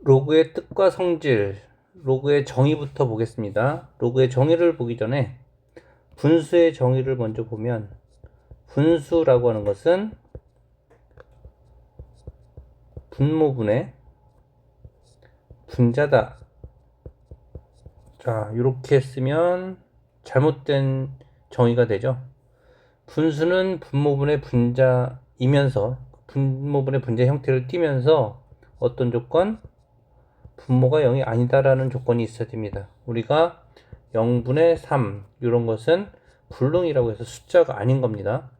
로그의 뜻과 성질, 로그의 정의부터 보겠습니다. 로그의 정의를 보기 전에 분수의 정의를 먼저 보면, 분수라고 하는 것은 분모분의 분자다. 자, 이렇게 쓰면 잘못된 정의가 되죠. 분수는 분모분의 분자이면서, 분모분의 분자 형태를 띠면서 어떤 조건? 분모가 0이 아니다라는 조건이 있어야 됩니다. 우리가 0분의 3 이런 것은 불능이라고 해서 숫자가 아닌 겁니다.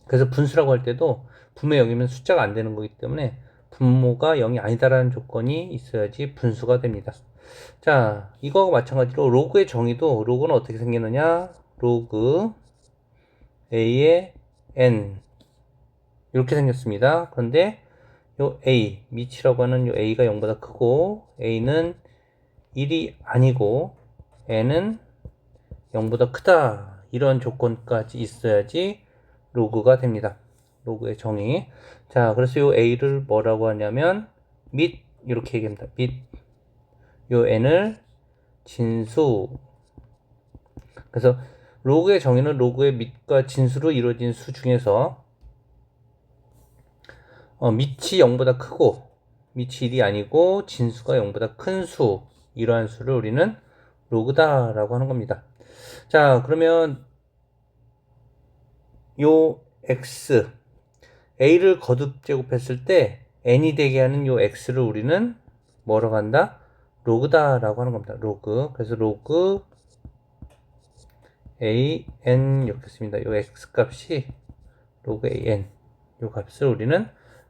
그래서 분수라고 할 때도 분모 0이면 숫자가 안 되는 거기 때문에 분모가 0이 아니다라는 조건이 있어야지 분수가 됩니다. 자, 이거하고 마찬가지로 로그의 정의도, 로그는 어떻게 생기느냐? 로그 a의 n 이렇게 생겼습니다. 그런데 요 a, 미치라고 하는 요 a가 0보다 크고 a는 1이 아니고 n은 0보다 크다, 이런 조건까지 있어야지 로그가 됩니다. 로그의 정의. 자, 그래서 요 a를 뭐라고 하냐면 및, 이렇게 얘기합니다. 및 요 n을 진수. 그래서 로그의 정의는 로그의 밑과 진수로 이루어진 수 중에서 밑이 0보다 크고 밑이 1이 아니고 진수가 0보다 큰 수, 이러한 수를 우리는 로그다라고 하는 겁니다. 자, 그러면 요 x, a를 거듭 제곱했을 때 n이 되게 하는 요 x를 우리는 뭐라고 한다? 로그다라고 하는 겁니다. 로그. 그래서 로그 a n 이렇게 씁니다. 요 x 값이 로그 a n, 요 값을 우리는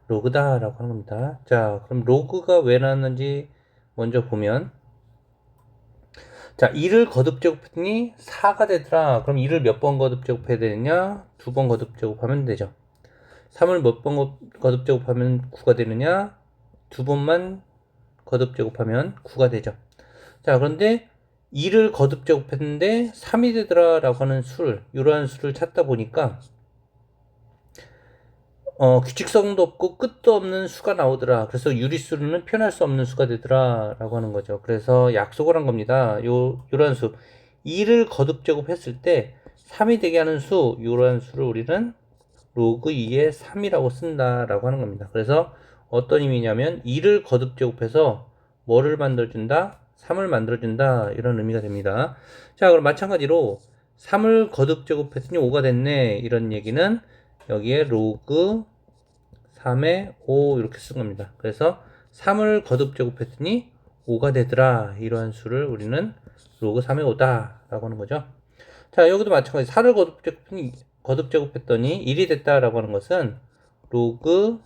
로그다라고 하는 겁니다. 자, 그럼 로그가 왜 나왔는지 먼저 보면, 자, 2를 거듭 제곱했더니 4가 되더라. 그럼 2를 몇 번 거듭 제곱해야 되느냐? 2번 거듭 제곱하면 되죠. 3을 몇 번 거듭 제곱하면 9가 되느냐? 2번만 거듭 제곱하면 9가 되죠. 자, 그런데 2를 거듭 제곱했는데 3이 되더라 라고 하는 수를, 이러한 수를 찾다 보니까 규칙성도 없고 끝도 없는 수가 나오더라. 그래서 유리수로는 표현할 수 없는 수가 되더라 라고 하는 거죠. 그래서 약속을 한 겁니다. 요런 수 2를 거듭 제곱했을 때 3이 되게 하는 수, 요런 수를 우리는 로그 2의 3이라고 쓴다 라고 하는 겁니다. 그래서 어떤 의미냐면 2를 거듭 제곱해서 뭐를 만들어준다? 3을 만들어준다, 이런 의미가 됩니다. 자, 그럼 마찬가지로 3을 거듭 제곱했더니 5가 됐네, 이런 얘기는 여기에 로그 3의 5 이렇게 쓴 겁니다. 그래서 3을 거듭 제곱했더니 5가 되더라, 이러한 수를 우리는 로그 3의 5다 라고 하는 거죠. 자, 여기도 마찬가지 4를 거듭 제곱했더니 1이 됐다 라고 하는 것은 로그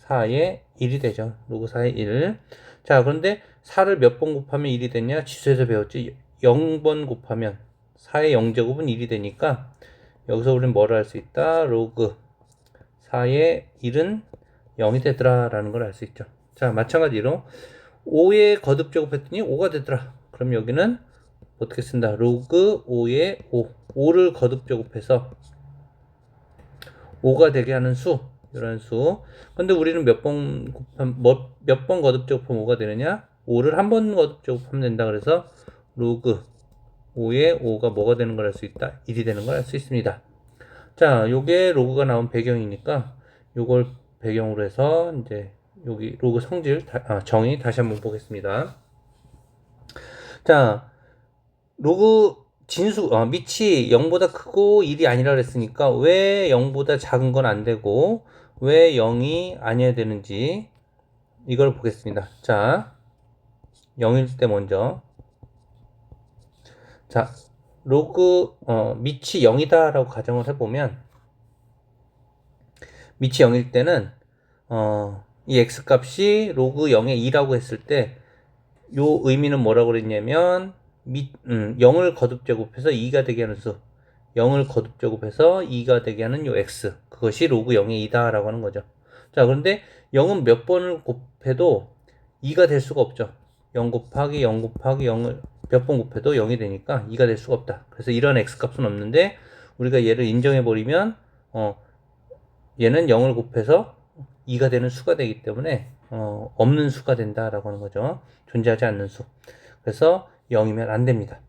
4의 1이 되죠. 로그 4의 1. 자, 그런데 4를 몇 번 곱하면 1이 되냐? 지수에서 배웠지. 0번 곱하면 4의 0제곱은 1이 되니까 여기서 우리는 뭐를 할 수 있다? 로그 4의 1은 0이 되더라 라는 걸 알 수 있죠. 자, 마찬가지로 5의 거듭 제곱했더니 5가 되더라. 그럼 여기는 어떻게 쓴다? 로그 5의 5. 5를 거듭 제곱해서 5가 되게 하는 수, 이런 수. 근데 우리는 몇 번 거듭 제곱하면 5가 되느냐? 5를 한 번 거듭 제곱하면 된다. 그래서 로그 5의 5가 뭐가 되는 걸 알 수 있다? 1이 되는 걸 알 수 있습니다. 자, 요게 로그가 나온 배경이니까 요걸 배경으로 해서 이제 여기 로그 성질 정의 다시 한번 보겠습니다. 자, 로그 진수 밑이 0보다 크고 1이 아니라 그랬으니까 왜 0보다 작은 건 안 되고 왜 0이 아니어야 되는지 이걸 보겠습니다. 자, 0일 때 먼저, 자, 로그 밑이 0이다 라고 가정을 해보면, 밑이 0일 때는 이 x값이 로그 0의 2라고 했을 때 요 의미는 뭐라고 그랬냐면 0을 거듭 제곱해서 2가 되게 하는 수, 0을 거듭 제곱해서 2가 되게 하는 요 x, 그것이 로그 0의 2다 라고 하는 거죠. 자, 그런데 0은 몇 번을 곱해도 2가 될 수가 없죠. 0 곱하기 0 곱하기 0을 몇 번 곱해도 0이 되니까 2가 될 수가 없다. 그래서 이런 x값은 없는데 우리가 얘를 인정해 버리면 얘는 0을 곱해서 2가 되는 수가 되기 때문에 없는 수가 된다라고 하는 거죠. 존재하지 않는 수. 그래서 0이면 안 됩니다.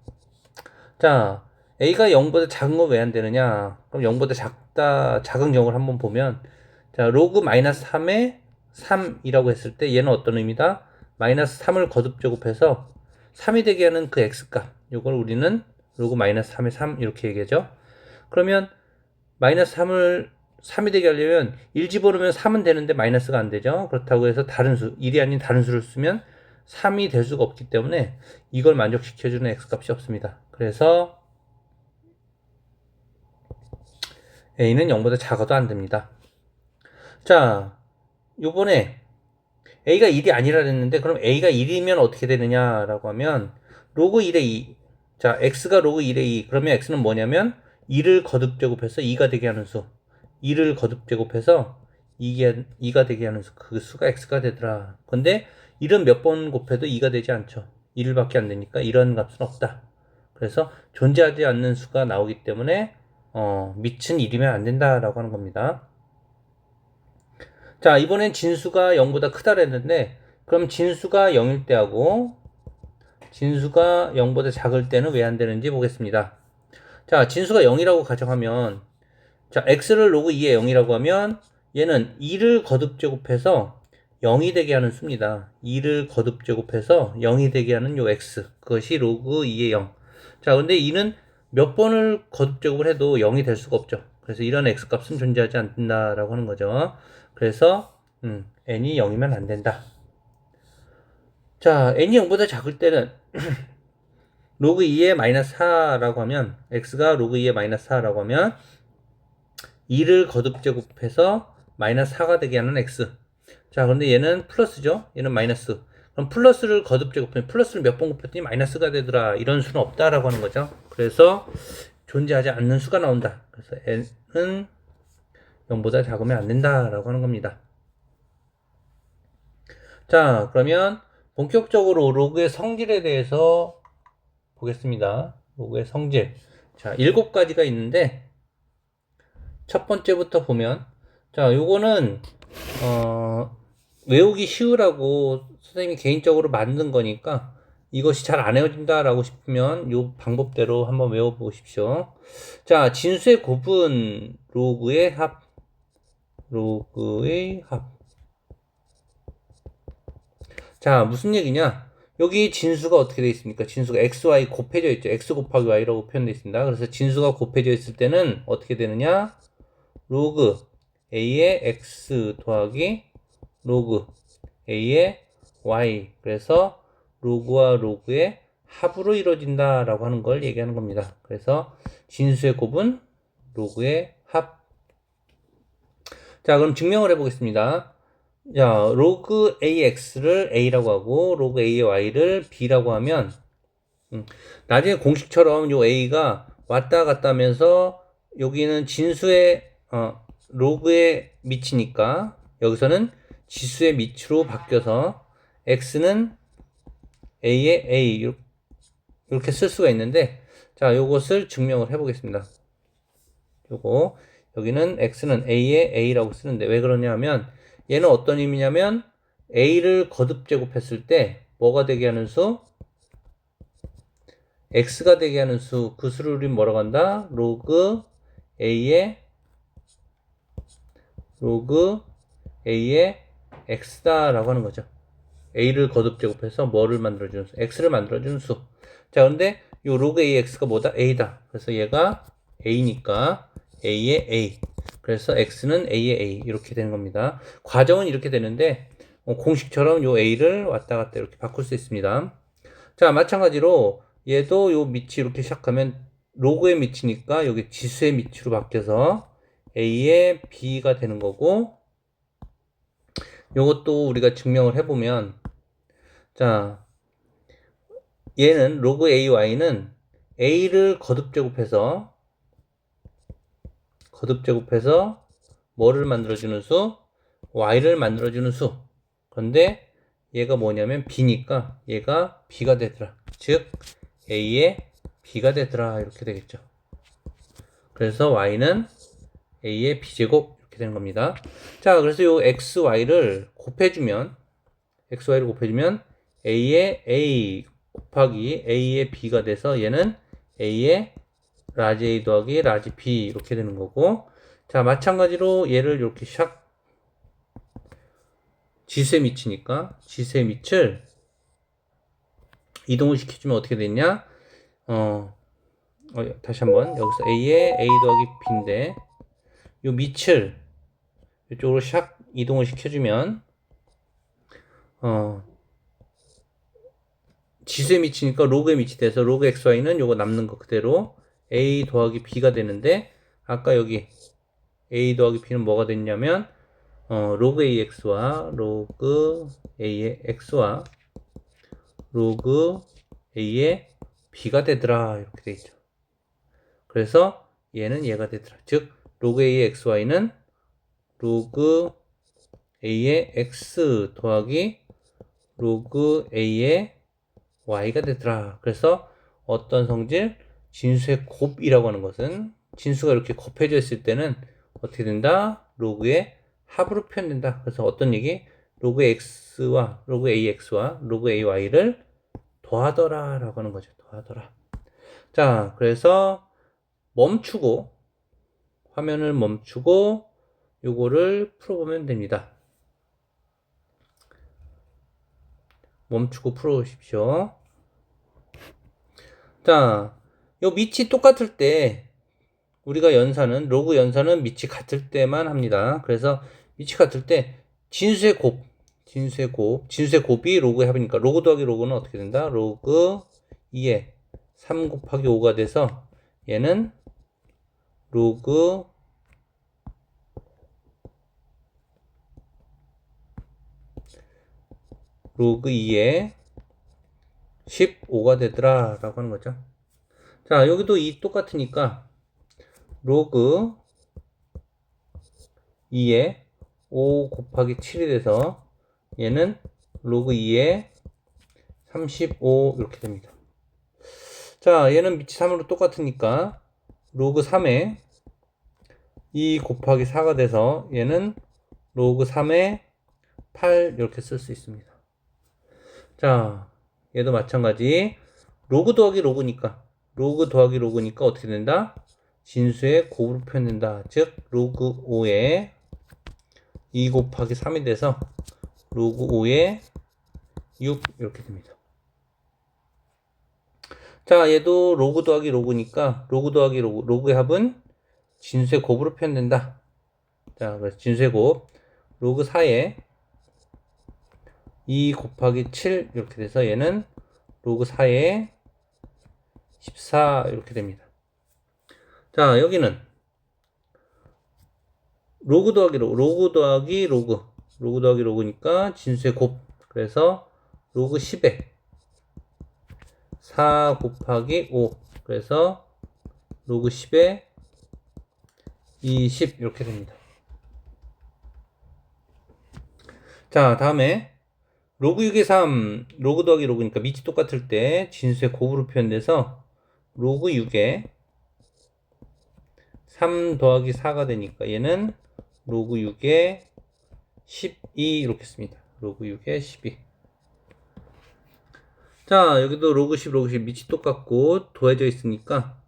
자, a가 0보다 작은 건 왜 안 되느냐? 그럼 0보다 작은 경우를 한번 보면, 자, 로그 마이너스 3에 3이라고 했을 때 얘는 어떤 의미다? 마이너스 3을 거듭 제곱해서 3이 되게 하는 그 x값. 요걸 우리는 로그 마이너스 3에 3 이렇게 얘기하죠. 그러면 마이너스 3이 되게 하려면 1 집어넣으면 3은 되는데 마이너스가 안 되죠. 그렇다고 해서 다른 수, 1이 아닌 다른 수를 쓰면 3이 될 수가 없기 때문에 이걸 만족시켜주는 x값이 없습니다. 그래서 a는 0보다 작아도 안 됩니다. 자, 요번에 a가 1이 아니라 그랬는데 그럼 a가 1이면 어떻게 되느냐라고 하면 로그 1의 2. 자, x가 로그 1의 2. 그러면 x는 뭐냐면 2를 거듭 제곱해서 2가 되게 하는 수. 2를 거듭 제곱해서 2가 되게 하는 수. 그 수가 x가 되더라. 근데 1은 몇 번 곱해도 2가 되지 않죠. 1밖에 안 되니까 이런 값은 없다. 그래서 존재하지 않는 수가 나오기 때문에 밑은 1이면 안 된다라고 하는 겁니다. 자, 이번엔 진수가 0보다 크다 그랬는데 그럼 진수가 0일 때하고 진수가 0보다 작을 때는 왜 안 되는지 보겠습니다. 자, 진수가 0이라고 가정하면 자, x를 로그 2의 0이라고 하면 얘는 2를 거듭 제곱해서 0이 되게 하는 수입니다. 2를 거듭 제곱해서 0이 되게 하는 요 x. 그것이 로그 2의 0. 자, 근데 2는 몇 번을 거듭 제곱을 해도 0이 될 수가 없죠. 그래서 이런 x 값은 존재하지 않는다라고 하는 거죠. 그래서 n이 0이면 안 된다. 자, n이 0보다 작을 때는 로그 2의 마이너스 4라고 하면 x가 로그 2의 마이너스 4라고 하면 2를 거듭 제곱해서 마이너스 4가 되게 하는 x. 자, 그런데 얘는 플러스죠. 얘는 마이너스. 그럼 플러스를 거듭 제곱하면 플러스를 몇 번 곱했더니 마이너스가 되더라. 이런 수는 없다라고 하는 거죠. 그래서 존재하지 않는 수가 나온다. 그래서 n은 0보다 작으면 안 된다라고 하는 겁니다. 자, 그러면 본격적으로 로그의 성질에 대해서 보겠습니다. 로그의 성질. 자, 7가지가 있는데 첫 번째부터 보면 자, 요거는 외우기 쉬우라고 선생님이 개인적으로 만든 거니까 이것이 잘 안 외워진다라고 싶으면 요 방법대로 한번 외워보십시오. 자, 진수의 곱은 로그의 합. 로그의 합. 자, 무슨 얘기냐? 여기 진수가 어떻게 되어 있습니까? 진수가 xy 곱해져 있죠. x 곱하기 y라고 표현되어 있습니다. 그래서 진수가 곱해져 있을 때는 어떻게 되느냐? 로그 a의 x 더하기 로그 a의 y. 그래서 로그와 로그의 합으로 이루어진다라고 하는 걸 얘기하는 겁니다. 그래서 진수의 곱은 로그의 합. 자, 그럼 증명을 해보겠습니다. 자, 로그 ax를 a라고 하고 로그 a의 y를 b라고 하면 나중에 공식처럼 요 a가 왔다 갔다 하면서 여기는 진수의 로그의 밑이니까 여기서는 지수의 밑으로 바뀌어서 x는 a의 a 이렇게 쓸 수가 있는데 자, 요것을 증명을 해 보겠습니다. 요거 여기는 x는 a의 a라고 쓰는데 왜 그러냐 하면 얘는 어떤 의미냐면 a를 거듭 제곱했을 때 뭐가 되게 하는 수? x가 되게 하는 수. 그 수를 우린 뭐라고 한다? 로그 a의 x다라고 하는 거죠. a를 거듭 제곱해서 뭐를 만들어주는 수? x를 만들어주는 수. 자, 그런데 요 로그 ax가 뭐다? a다. 그래서 얘가 a니까 a의 a. 그래서 x는 a의 a 이렇게 되는 겁니다. 과정은 이렇게 되는데 공식처럼 요 a를 왔다 갔다 이렇게 바꿀 수 있습니다. 자, 마찬가지로 얘도 요 밑이 이렇게 시작하면 로그의 밑이니까 여기 지수의 밑으로 바뀌어서 a의 b가 되는 거고 요것도 우리가 증명을 해보면 자, 얘는 로그 ay는 a를 거듭 제곱해서 뭐를 만들어주는 수? y를 만들어주는 수. 그런데 얘가 뭐냐면 b니까 얘가 b가 되더라. 즉 a의 b가 되더라. 이렇게 되겠죠. 그래서 y는 a의 b제곱 이렇게 이렇게 되는 겁니다. 자, 그래서 요 xy를 곱해주면 a의 a 곱하기 a의 b가 돼서 얘는 a의 라지 a 더하기 라지 b 이렇게 되는 거고, 자, 마찬가지로 얘를 이렇게 샥 지수의 밑이니까 지수의 밑을 이동을 시켜주면 어떻게 됐냐? 다시 한번 여기서 a의 a 더하기 b인데 요 밑을 이쪽으로 샥 이동을 시켜주면 지수의 밑이니까 로그의 밑이 돼서 로그 xy는 요거 남는 거 그대로 a 더하기 b가 되는데, 아까 여기 a 더하기 b는 뭐가 됐냐면 로그 ax와 로그 a의 x와 로그 a의 b가 되더라 이렇게 돼 있죠. 그래서 얘는 얘가 되더라. 즉 로그 a의 xy는 로그 a의 x 더하기 로그 a의 y가 되더라. 그래서 어떤 성질? 진수의 곱이라고 하는 것은 진수가 이렇게 곱해져 있을 때는 어떻게 된다? 로그의 합으로 표현된다. 그래서 어떤 얘기? 로그 x와 로그 ax와 로그 ay를 더하더라 라고 하는 거죠. 더하더라. 자, 그래서 멈추고 화면을 멈추고 요거를 풀어보면 됩니다. 멈추고 풀어보십시오. 자, 요 밑이 똑같을 때 우리가 로그 연산은 밑이 같을 때만 합니다. 그래서 밑이 같을 때 진수의 곱이 로그의 합이니까 로그 더하기 로그는 어떻게 된다? 로그 2에 3 곱하기 5가 돼서 얘는 로그 2에 15가 되더라 라고 하는 거죠. 자, 여기도 이 똑같으니까 로그 2에 5 곱하기 7이 돼서 얘는 로그 2에 35 이렇게 됩니다. 자, 얘는 밑이 3으로 똑같으니까 로그 3에 2 곱하기 4가 돼서 얘는 로그 3에 8 이렇게 쓸 수 있습니다. 자, 얘도 마찬가지 로그 더하기 로그니까 어떻게 된다? 진수의 곱으로 표현된다. 즉 로그 5에 2 곱하기 3이 돼서 로그 5에 6 이렇게 됩니다. 자, 얘도 로그 더하기 로그니까 로그의 합은 진수의 곱으로 표현된다. 자, 그래서 진수의 곱 로그 4에 2 곱하기 7 이렇게 돼서 얘는 로그 4에 14 이렇게 됩니다. 자, 여기는 로그 더하기 로그니까 진수의 곱. 그래서 로그 10에 4 곱하기 5. 그래서 로그 10에 20 이렇게 됩니다. 자, 다음에 로그 6의 3, 로그 더하기 로그니까 밑이 똑같을 때 진수의 곱으로 표현돼서 로그 6에 3 더하기 4가 되니까 얘는 로그 6에 12 이렇게 씁니다. 로그 6에 12. 자, 여기도 로그 10 밑이 똑같고 더해져 있으니까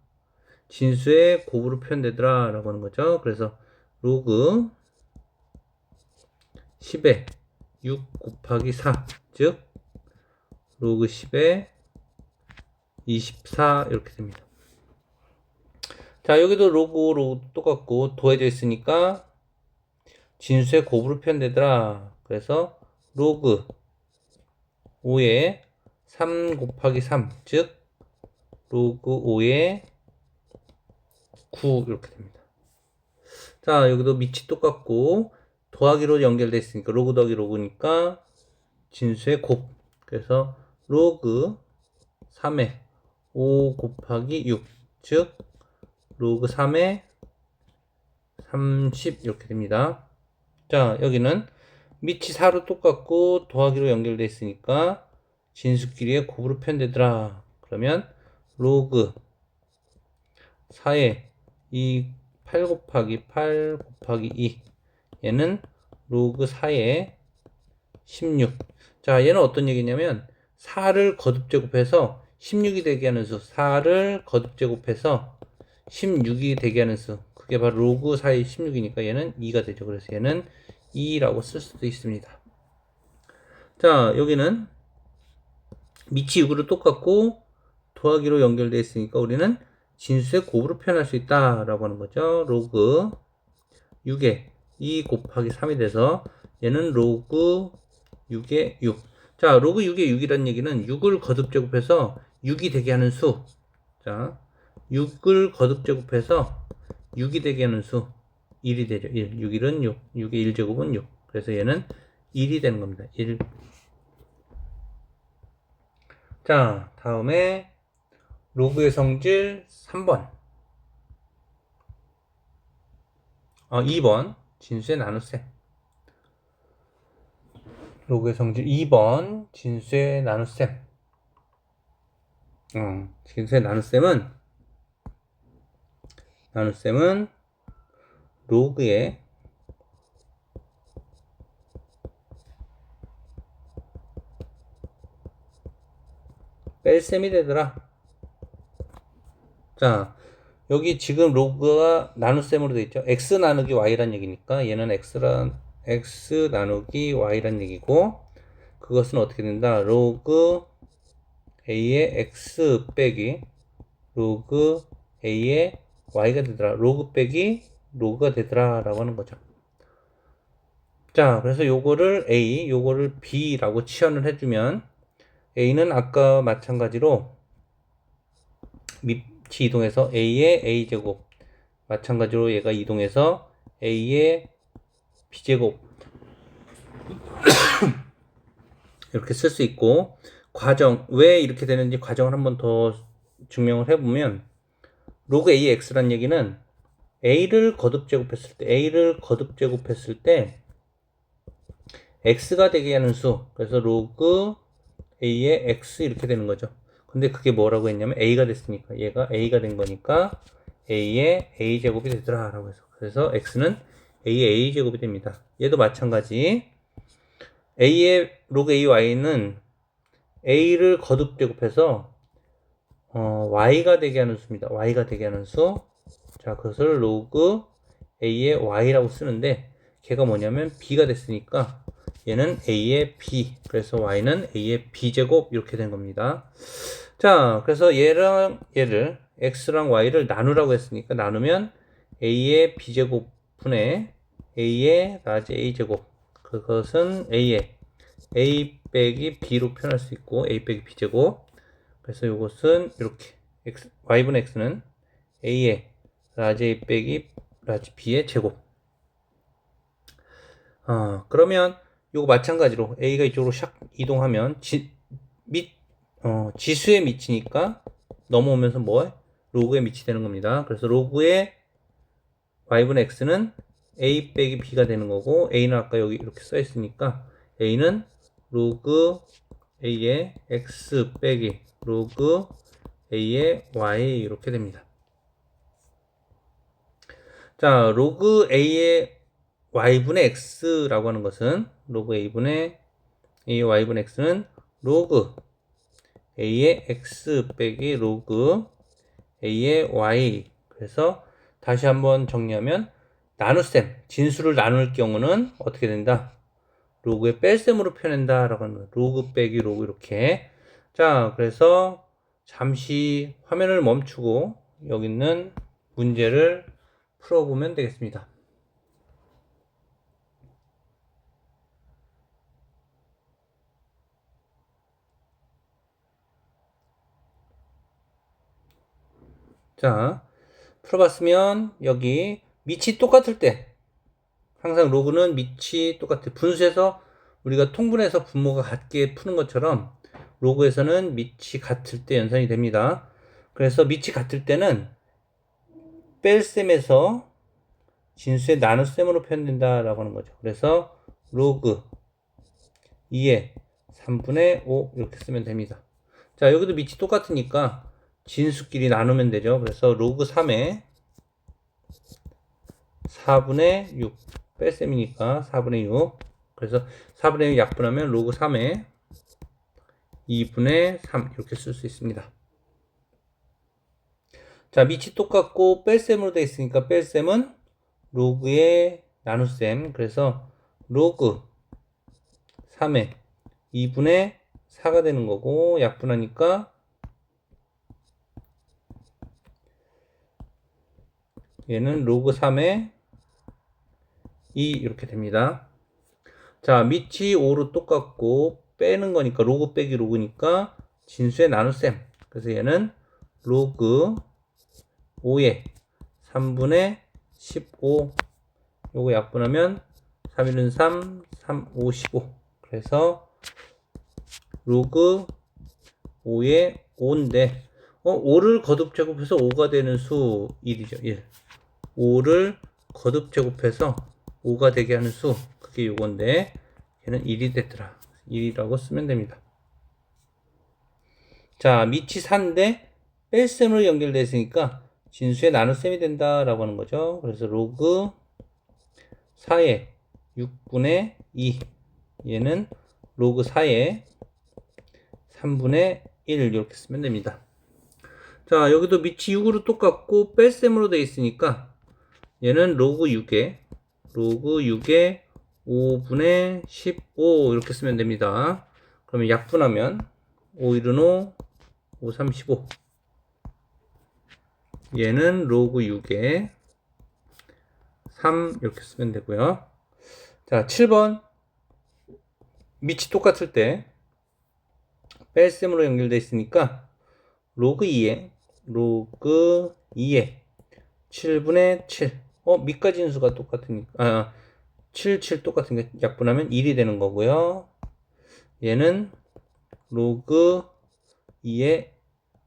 진수의 곱으로 표현되더라 라고 하는 거죠. 그래서 로그 10에 6 곱하기 4, 즉 로그 10에 24 이렇게 됩니다. 자, 여기도 로그 똑같고 더해져 있으니까 진수의 곱으로 표현되더라. 그래서 로그 5에 3 곱하기 3, 즉 로그 5에 9 이렇게 됩니다. 자, 여기도 밑이 똑같고 더하기로 연결되어 있으니까 로그 더하기 로그니까 진수의 곱. 그래서 로그 3에 5 곱하기 6, 즉 로그 3에 30 이렇게 됩니다. 자, 여기는 밑이 4로 똑같고 더하기로 연결되어 있으니까 진수끼리의 곱으로 표현되더라. 그러면 로그 4에 8 곱하기 2, 얘는 로그 4의 16. 자, 얘는 어떤 얘기냐면 4를 거듭 제곱해서 16이 되게 하는 수. 4를 거듭 제곱해서 16이 되게 하는 수. 그게 바로 로그 4의 16이니까 얘는 2가 되죠. 그래서 얘는 2라고 쓸 수도 있습니다. 자, 여기는 밑이 6으로 똑같고 더하기로 연결되어 있으니까 우리는 진수의 곱으로 표현할 수 있다라고 하는 거죠. 로그 6에 2 곱하기 3이 돼서 얘는 로그 6의 6. 자, 로그 6의 6이라는 얘기는 6을 거듭 제곱해서 6이 되게 하는 수. 자, 6을 거듭 제곱해서 6이 되게 하는 수 1이 되죠. 1. 6일은 6. 6의 1제곱은 6. 그래서 얘는 1이 되는 겁니다. 1. 자, 다음에 로그의 성질 3번. 2번. 진수의 나눗셈. 로그의 성질 2번. 진수의 나눗셈. 진수의 나눗셈은 로그의 뺄셈이 되더라. 자, 여기 지금 로그가 나눗셈으로 되어 있죠. x 나누기 y란 얘기니까 얘는 x 나누기 y란 얘기고, 그것은 어떻게 된다? 로그 a의 x 빼기 로그 a의 y가 되더라. 로그 빼기 로그가 되더라 라고 하는 거죠. 자, 그래서 요거를 a, 요거를 b라고 치환을 해주면 a는 아까 마찬가지로 밑이 이동해서 a의 a제곱, 마찬가지로 얘가 이동해서 a의 b제곱 이렇게 쓸 수 있고, 과정, 왜 이렇게 되는지 과정을 한번 더 증명을 해보면, 로그 ax라는 얘기는 a를 거듭 제곱했을 때 x가 되게 하는 수, 그래서 로그 a의 x 이렇게 되는 거죠. 근데 그게 뭐라고 했냐면 a가 됐으니까, 얘가 a가 된 거니까 a의 a제곱이 되더라 라고 해서, 그래서 x는 a의 a제곱이 됩니다. 얘도 마찬가지, a의 로그 ay는 a를 거듭 제곱해서 y가 되게 하는 수입니다. y가 되게 하는 수. 자, 그것을 로그 a의 y라고 쓰는데, 걔가 뭐냐면 b가 됐으니까 얘는 a의 b, 그래서 y는 a의 b제곱 이렇게 된 겁니다. 자, 그래서 얘랑 얘를 x랑 y를 나누라고 했으니까 나누면 a의 b제곱 분의 a의 라지 a제곱, 그것은 a의 a 빼기 b로 표현할 수 있고, a 빼기 b제곱. 그래서 이것은 이렇게 y분의 x는 a의 라지 a 빼기 라지 b의 제곱. 그러면 요거 마찬가지로 a가 이쪽으로 샥 이동하면 지수의 밑이니까 넘어오면서 뭐? 로그의 밑이 되는 겁니다. 그래서 로그의 y분의 x는 a 빼기 b가 되는 거고, a는 아까 여기 이렇게 써 있으니까 a는 로그 a의 x 빼기 로그 a의 y 이렇게 됩니다. 자, 로그 a의 y분의 x라고 하는 것은, 로그 a분의 a y분의 x는 로그 a의 x 빼기 로그 a의 y. 그래서 다시 한번 정리하면, 나눗셈, 진수를 나눌 경우는 어떻게 된다? 로그의 뺄셈으로 표현한다 라고 하는 거예요. 로그 빼기 로그 이렇게. 자, 그래서 잠시 화면을 멈추고 여기 있는 문제를 풀어보면 되겠습니다. 자, 풀어봤으면 여기 밑이 똑같을 때, 항상 로그는 밑이 똑같아. 분수에서 우리가 통분해서 분모가 같게 푸는 것처럼 로그에서는 밑이 같을 때 연산이 됩니다. 그래서 밑이 같을 때는 뺄셈에서 진수의 나눗셈으로 표현된다라고 하는 거죠. 그래서 로그 2의 3분의 5 이렇게 쓰면 됩니다. 자, 여기도 밑이 똑같으니까 진수끼리 나누면 되죠. 그래서 로그 3의 4분의 6 뺄셈이니까 4분의 6. 그래서 4분의 6 약분하면 로그 3에 2분의 3 이렇게 쓸 수 있습니다. 자, 밑이 똑같고 뺄셈으로 되어 있으니까 뺄셈은 로그의 나눗셈. 그래서 로그 3에 2분의 4가 되는 거고 약분하니까 얘는 로그 3에 2 이렇게 됩니다. 자, 밑이 5로 똑같고 빼는 거니까 로그 빼기 로그니까 진수의 나눗셈. 그래서 얘는 로그 5에 3분의 15 요거 약분하면 3, 1은 3, 3, 5, 15 그래서 로그 5에 5인데 5를 거듭 제곱해서 5가 되는 수 1이죠. 1. 5를 거듭 제곱해서 5가 되게 하는 수 그게 요건데 얘는 1이 됐더라. 1이라고 쓰면 됩니다. 자, 밑이 4인데 뺄셈으로 연결되어 있으니까 진수의 나눗셈이 된다라고 하는 거죠. 그래서 로그 4의 6분의 2 얘는 로그 4의 3분의 1 이렇게 쓰면 됩니다. 자, 여기도 밑이 6으로 똑같고 뺄셈으로 되어 있으니까 얘는 로그 6의 5분의 15 이렇게 쓰면 됩니다. 그러면 약분하면 5, 1은 5, 5, 3, 15 얘는 로그 6의 3 이렇게 쓰면 되고요. 자, 7번 밑이 똑같을 때 뺄셈으로 연결되어 있으니까 로그 2에 7분의 7 밑까지 인수가 똑같으니까 7, 7 똑같으니까 약분하면 1이 되는 거고요. 얘는 로그 2의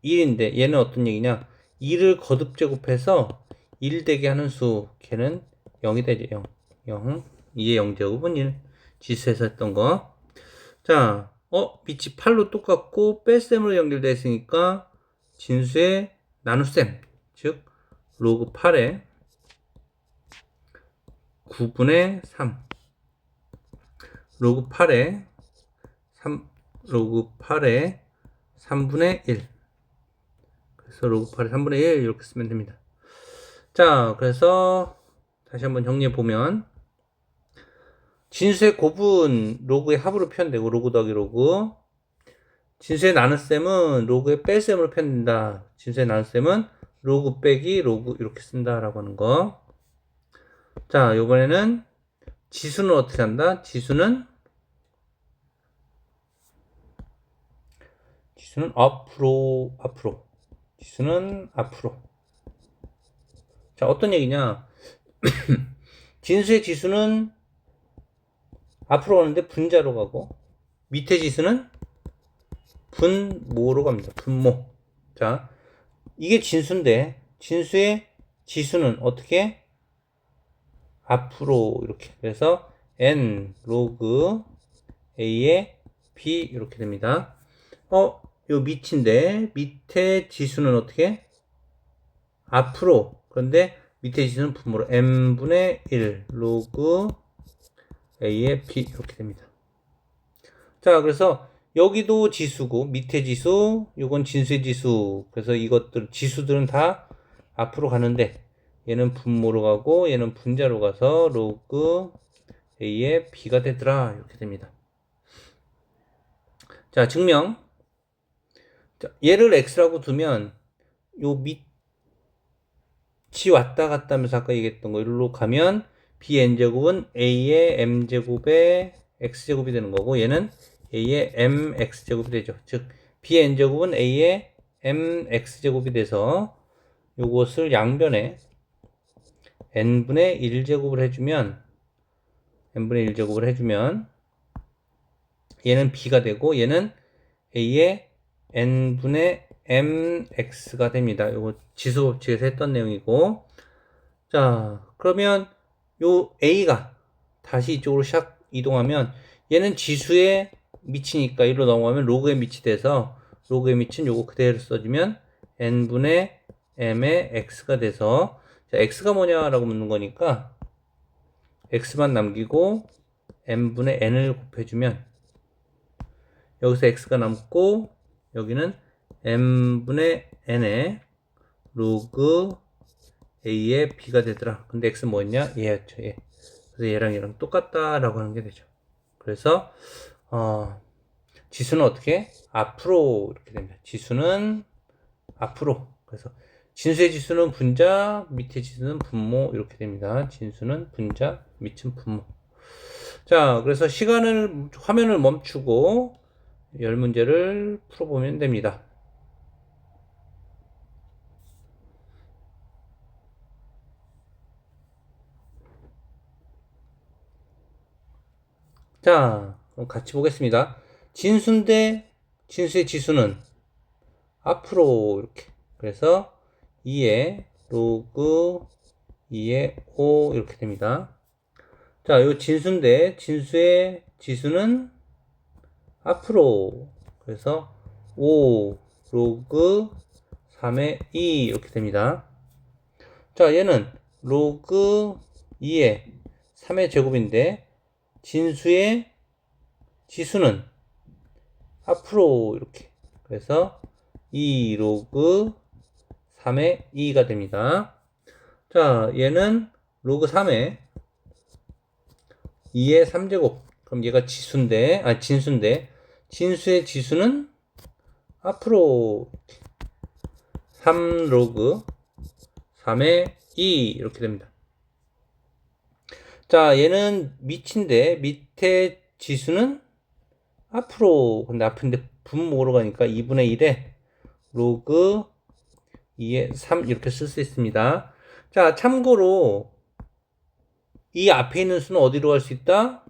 1인데 얘는 어떤 얘기냐 2를 거듭 제곱해서 1 되게 하는 수 걔는 0이 되죠. 0 2의 0제곱은 1 지수에서 했던 거. 자, 밑이 8로 똑같고 뺄셈으로 연결되어 있으니까 진수의 나눗셈 즉 로그 8에 9분의 3 로그 8에 3분의 1 그래서 로그 8에 3분의 1 이렇게 쓰면 됩니다. 자, 그래서 다시 한번 정리해 보면 진수의 곱은 로그의 합으로 표현되고 로그 더하기 로그 진수의 나눗셈은 로그의 뺄셈으로 표현된다. 진수의 나눗셈은 로그 빼기 로그 이렇게 쓴다라고 하는 거. 자, 이번에는 지수는 어떻게 한다? 지수는 앞으로 지수는 앞으로. 자, 어떤 얘기냐? 진수의 지수는 앞으로 가는데 분자로 가고 밑에 지수는 분모로 갑니다. 분모. 자, 이게 진수인데 진수의 지수는 어떻게? 앞으로 이렇게. 그래서 n 로그 a의 b 이렇게 됩니다. 요 밑인데 밑에 지수는 어떻게? 앞으로. 그런데 밑에 지수는 분모로 n분의 1 로그 a의 b 이렇게 됩니다. 자, 그래서 여기도 지수고 밑에 지수, 요건 진수의 지수. 그래서 이것들 지수들은 다 앞으로 가는데 얘는 분모로 가고 얘는 분자로 가서 로그 a의 b가 되더라 이렇게 됩니다. 자, 증명. 자, 얘를 x라고 두면 요 밑이 왔다 갔다 하면서 아까 얘기했던 거 이리로 가면 bn제곱은 a의 m제곱의 x제곱이 되는 거고 얘는 a의 mx제곱이 되죠. 즉 bn제곱은 a의 mx제곱이 돼서 요것을 양변에 n분의 1제곱을 해주면 얘는 b가 되고 얘는 a의 n분의 mx가 됩니다. 요거 지수법칙에서 했던 내용이고. 자, 그러면 요 a가 다시 이쪽으로 샥 이동하면 얘는 지수의 밑이니까 이리로 넘어가면 로그의 밑이 돼서 로그의 밑은 요거 그대로 써주면 n분의 m의 x가 돼서 자, x가 뭐냐라고 묻는 거니까 x만 남기고 n분의 n을 곱해주면 여기서 x가 남고 여기는 n분의 n의 로그 a의 b가 되더라. 근데 x는 뭐였냐? 얘였죠. 얘. 그래서 얘랑 똑같다라고 하는 게 되죠. 그래서 지수는 어떻게? 앞으로 이렇게 됩니다. 지수는 앞으로. 그래서 진수의 지수는 분자, 밑의 지수는 분모 이렇게 됩니다. 진수는 분자, 밑은 분모. 자, 그래서 화면을 멈추고 열 문제를 풀어보면 됩니다. 자, 그럼 같이 보겠습니다. 진수인데 진수의 지수는 앞으로 이렇게. 그래서 2의 로그 2의 5 이렇게 됩니다. 자, 이 진수인데 진수의 지수는 앞으로. 그래서 5 로그 3의 2 이렇게 됩니다. 자, 얘는 로그 2의 3의 제곱인데 진수의 지수는 앞으로 이렇게. 그래서 2 로그 3의 2가 됩니다. 자, 얘는 로그 3의 2의 3제곱. 그럼 얘가 진수인데 진수의 지수는 앞으로 3 로그 3의 2 이렇게 됩니다. 자, 얘는 밑인데 밑에 지수는 앞으로. 근데 앞인데 분모로 가니까 2분의 1에 로그 2의 3 이렇게 쓸 수 있습니다. 자, 참고로 이 앞에 있는 수는 어디로 갈 수 있다?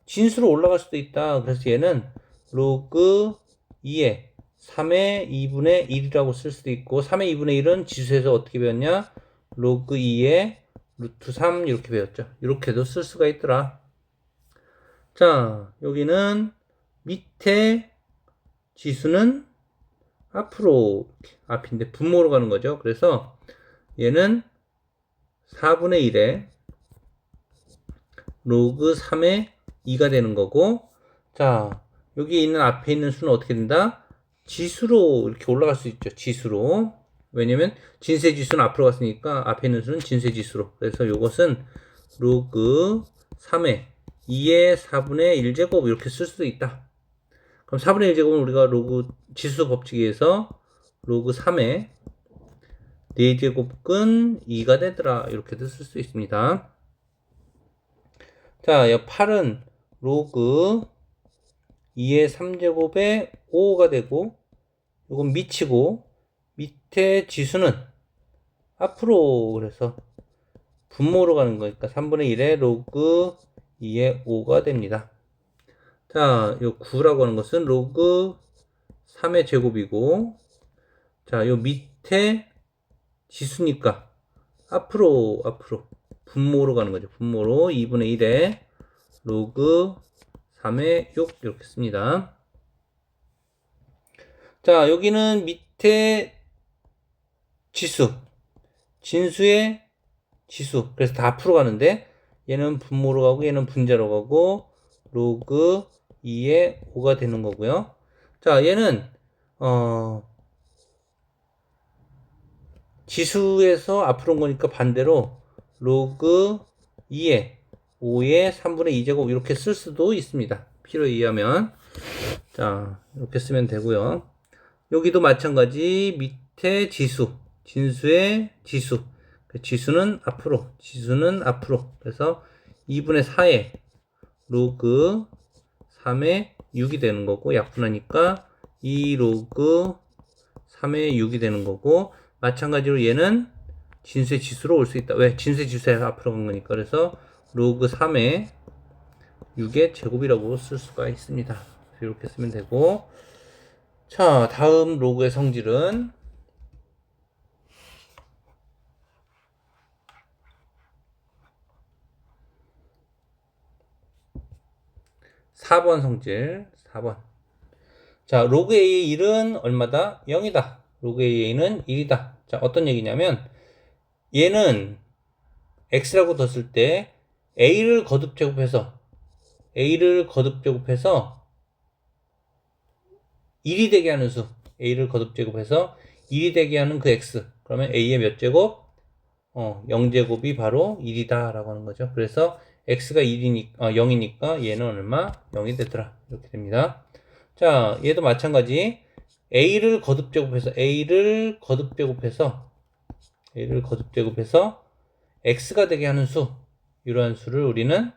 진수로 올라갈 수도 있다. 그래서 얘는 로그 2의 3의 2분의 1이라고 쓸 수도 있고 3의 2분의 1은 지수에서 어떻게 배웠냐? 로그 2의 루트 3 이렇게 배웠죠. 이렇게도 쓸 수가 있더라. 자, 여기는 밑에 지수는 앞으로 앞인데 분모로 가는 거죠. 그래서 얘는 4분의 1에 로그 3의 2가 되는 거고, 자, 여기 있는 앞에 있는 수는 어떻게 된다? 지수로 이렇게 올라갈 수 있죠. 지수로. 왜냐면 진수의 지수는 앞으로 갔으니까 앞에 있는 수는 진수의 지수로. 그래서 이것은 로그 3의 2의 4분의 1제곱 이렇게 쓸 수도 있다. 그럼 4분의 1제곱은 우리가 로그 지수 법칙에 의해서 로그 3의 4제곱근 2가 되더라. 이렇게도 쓸 수 있습니다. 자, 8은 로그 2의 3제곱에 5가 되고, 이건 밑이고, 밑에 지수는 앞으로. 그래서 분모로 가는 거니까 3분의 1의 로그 2의 5가 됩니다. 자, 요 9라고 하는 것은 로그 3의 제곱이고, 자, 요 밑에 지수니까 앞으로 분모로 가는 거죠. 분모로 2분의 1에 로그 3의 6 이렇게 씁니다. 자, 여기는 밑에 지수, 진수의 지수. 그래서 다 앞으로 가는데 얘는 분모로 가고 얘는 분자로 가고 로그 2의 5가 되는 거고요. 자, 얘는 지수에서 앞으로 온 거니까 반대로 로그 2의 5의 3분의 2제곱 이렇게 쓸 수도 있습니다. 필요에 의하면. 자, 이렇게 쓰면 되고요. 여기도 마찬가지 밑에 지수, 진수의 지수. 지수는 앞으로. 그래서 2분의 4의 로그 3의 6이 되는 거고 약분하니까 2 로그 3의 6이 되는 거고 마찬가지로 얘는 진수의 지수로 올 수 있다. 왜? 진수의 지수에서 앞으로 간 거니까. 그래서 로그 3의 6의 제곱이라고 쓸 수가 있습니다. 이렇게 쓰면 되고, 자, 다음 로그의 성질은 4번 성질. 4번. 자, 로그 A의 1은 얼마다? 0이다. 로그 A는 1이다. 자, 어떤 얘기냐면 얘는 x라고 뒀을 때 a를 거듭 제곱해서 1이 되게 하는 수, a를 거듭 제곱해서 1이 되게 하는 그 x. 그러면 a의 몇 제곱? 0제곱이 바로 1이다 라고 하는 거죠. 그래서 x가 0이니까 얘는 얼마? 0이 되더라. 이렇게 됩니다. 자, 얘도 마찬가지. a를 거듭 제곱해서 x가 되게 하는 수, 이러한 수를 우리는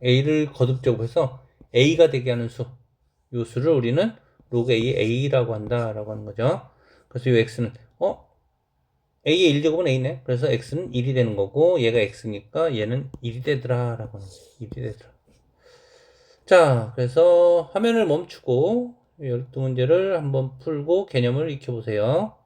a를 거듭 제곱해서 a가 되게 하는 수, 이 수를 우리는 로그 a라고 한다라고 하는 거죠. 그래서 이 x는 a의 1제곱은 a네. 그래서 x는 1이 되는 거고 얘가 x니까 얘는 1이 되더라 라고 하는 거죠. 1이 되더라. 자, 그래서 화면을 멈추고 12문제를 한번 풀고 개념을 익혀보세요.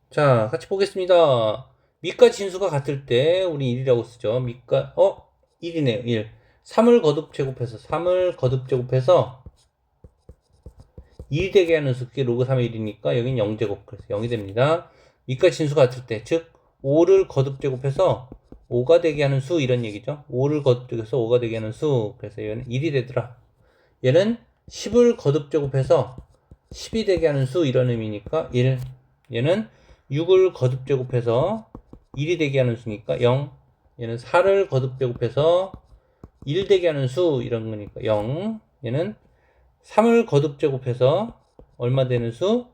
자, 같이 보겠습니다. 밑과 진수가 같을 때 우리 1이라고 쓰죠. 밑과 1이네요. 1. 3을 거듭 제곱해서 1이 되게 하는 수, 그게 로그 3의 1이니까 여긴 0제곱. 그래서 0이 됩니다. 밑과 진수가 같을 때, 즉 5를 거듭 제곱해서 5가 되게 하는 수, 이런 얘기죠. 5를 거듭 제곱해서 5가 되게 하는 수. 그래서 얘는 1이 되더라. 얘는 10을 거듭 제곱해서 10이 되게 하는 수, 이런 의미니까 1. 얘는 6을 거듭 제곱해서 1이 되게 하는 수니까 0. 얘는 4를 거듭 제곱해서 1 되게 하는 수, 이런 거니까 0. 얘는 3을 거듭 제곱해서 얼마 되는 수?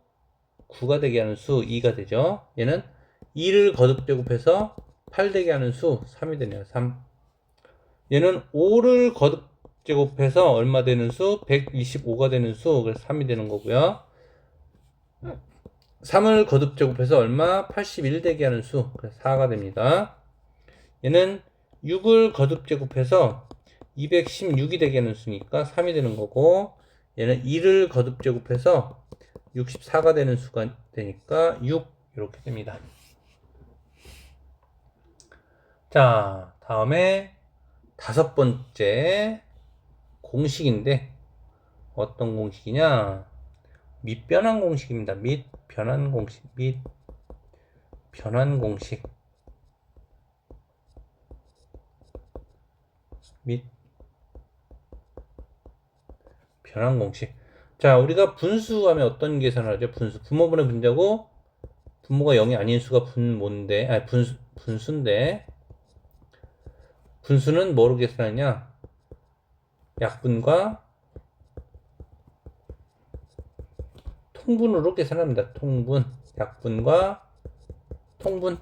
9가 되게 하는 수, 2가 되죠. 얘는 2를 거듭 제곱해서 8 되게 하는 수, 3이 되네요. 3. 얘는 5를 거듭 제곱해서 얼마 되는 수? 125가 되는 수, 그래서 3이 되는 거고요. 3을 거듭 제곱해서 얼마? 81 되게 하는 수, 그래서 4가 됩니다. 얘는 6을 거듭 제곱해서 216이 되게 하는 수니까 3이 되는 거고, 얘는 2를 거듭 제곱해서 64가 되는 수가 되니까 6, 이렇게 됩니다. 자, 다음에 5번째 공식인데 어떤 공식이냐? 밑변환 공식입니다. 밑변환 공식. 변환 공식. 자, 우리가 분수하면 어떤 계산을 하죠? 분모분의 분자고 분모가 0이 아닌 수가 분수인데 분수는 뭐로 계산하냐? 약분과 통분으로 계산합니다. 약분과 통분.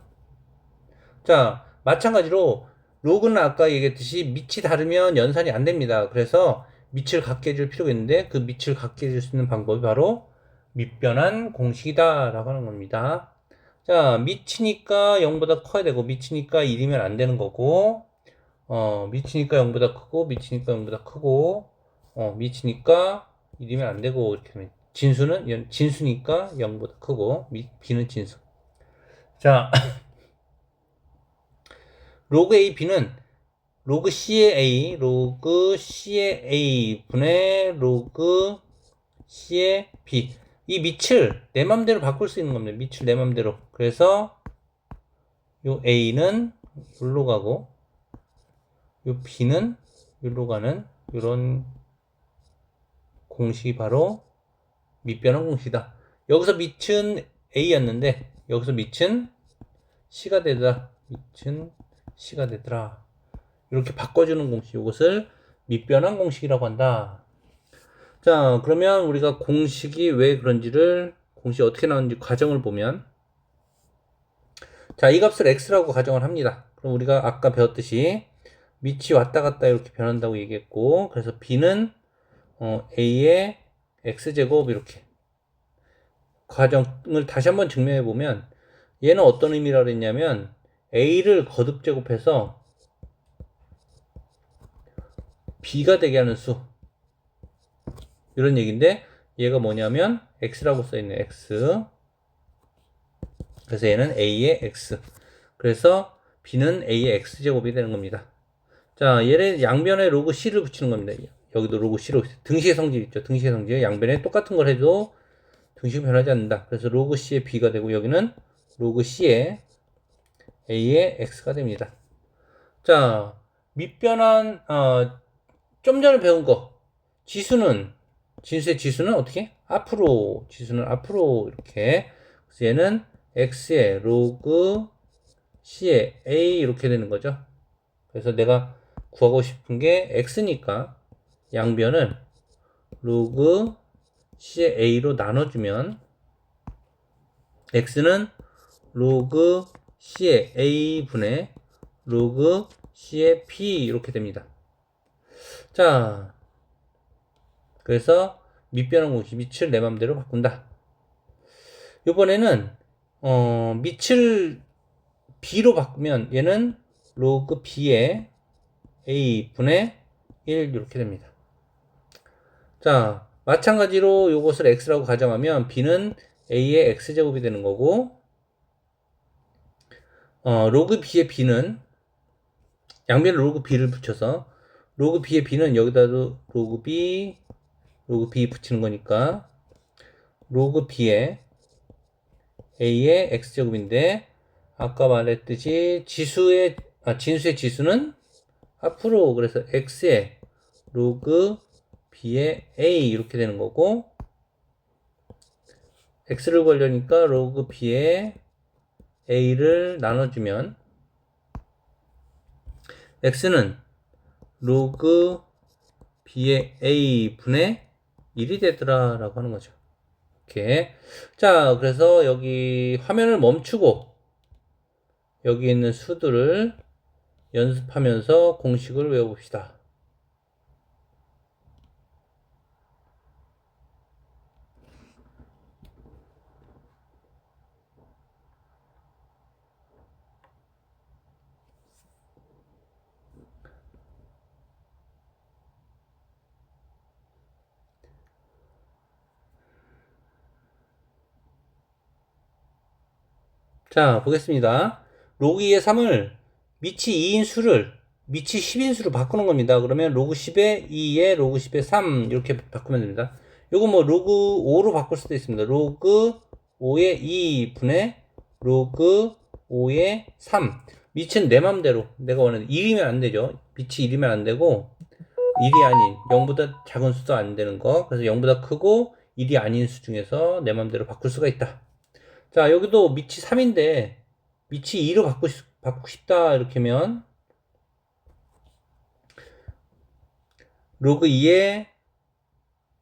자, 마찬가지로 로그는 아까 얘기했듯이 밑이 다르면 연산이 안 됩니다. 그래서 밑을 같게 해줄 필요가 있는데 그 밑을 같게 해줄 수 있는 방법이 바로 밑변환 공식이다 라고 하는 겁니다. 자, 밑이니까 0보다 커야 되고 밑이니까 1이면 안 되는 거고, 밑이니까 0보다 크고 밑이니까 0보다 크고, 밑이니까 1이면 안 되고, 이렇게 되면 진수니까 0보다 크고 b는 진수. 자, 로그 A, B는 로그 C의 A 분의 로그 C의 B. 이 밑을 내 맘대로 바꿀 수 있는 겁니다. 밑을 내 맘대로. 그래서 요 A는 여기로 가고 요 B는 여기로 가는 이런 공식이 바로 밑변환 공식이다. 여기서 밑은 A였는데 여기서 밑은 C가 되더라. 이렇게 바꿔주는 공식, 이것을 밑변환 공식이라고 한다. 자, 그러면 우리가 공식이 왜 그런지를, 공식이 어떻게 나오는지 과정을 보면, 자, 이 값을 x라고 가정을 합니다. 그럼 우리가 아까 배웠듯이 밑이 왔다 갔다 이렇게 변한다고 얘기했고, 그래서 b는 a의 x제곱, 이렇게 과정을 다시 한번 증명해 보면 얘는 어떤 의미라고 했냐면 a를 거듭 제곱해서 b가 되게 하는 수, 이런 얘기인데 얘가 뭐냐면 x라고 써있네. x. 그래서 얘는 a의 x, 그래서 b는 a의 x제곱이 되는 겁니다. 자, 얘를 양변에 로그 c를 붙이는 겁니다. 여기도 로그 C로 등식의 성질 있죠. 등식의 성질. 양변에 똑같은 걸 해도 등식은 변하지 않는다. 그래서 로그 C의 B가 되고 여기는 로그 C의 A의 X가 됩니다. 자, 밑변환 좀 전에 배운 거 진수의 지수는 어떻게? 지수는 앞으로 이렇게. 그래서 얘는 X의 로그 C의 A 이렇게 되는 거죠. 그래서 내가 구하고 싶은 게 X니까 양변을 로그 C의 A로 나눠주면 X는 로그 C의 A분의 로그 C의 B 이렇게 됩니다. 자, 그래서 밑변환 공식 밑을 내 맘대로 바꾼다. 이번에는 밑을 B로 바꾸면 얘는 로그 B의 A분의 1 이렇게 됩니다. 자, 마찬가지로 이것을 X라고 가정하면 B는 A의 X제곱이 되는 거고 로그 B의 B는 양변에 로그 B를 붙여서 로그 B의 B는 여기다도 로그 B 붙이는 거니까 로그 B의 A의 X제곱인데 아까 말했듯이 진수의 지수는 앞으로 그래서 X의 로그 B의 A 이렇게 되는 거고 X를 구하려니까 로그 B의 A를 나눠주면 X는 로그 B의 A분의 1이 되더라 라고 하는 거죠. 이렇게. 자, 그래서 여기 화면을 멈추고 여기 있는 수들을 연습하면서 공식을 외워봅시다. 자, 보겠습니다. 로그 2의 3을 밑이 2인 수를 밑이 10인 수로 바꾸는 겁니다. 그러면 로그 10의 2에 로그 10의 3 이렇게 바꾸면 됩니다. 요거 뭐 로그 5로 바꿀 수도 있습니다. 로그 5의 2 분의 로그 5의 3. 밑은 내 맘대로 내가 원하는 1이면 안 되죠. 밑이 1이면 안 되고 1이 아닌 0보다 작은 수도 안 되는 거. 그래서 0보다 크고 1이 아닌 수 중에서 내 맘대로 바꿀 수가 있다. 자, 여기도 밑이 3인데 밑이 2로 바꾸고 싶다 이렇게 하면 로그 2에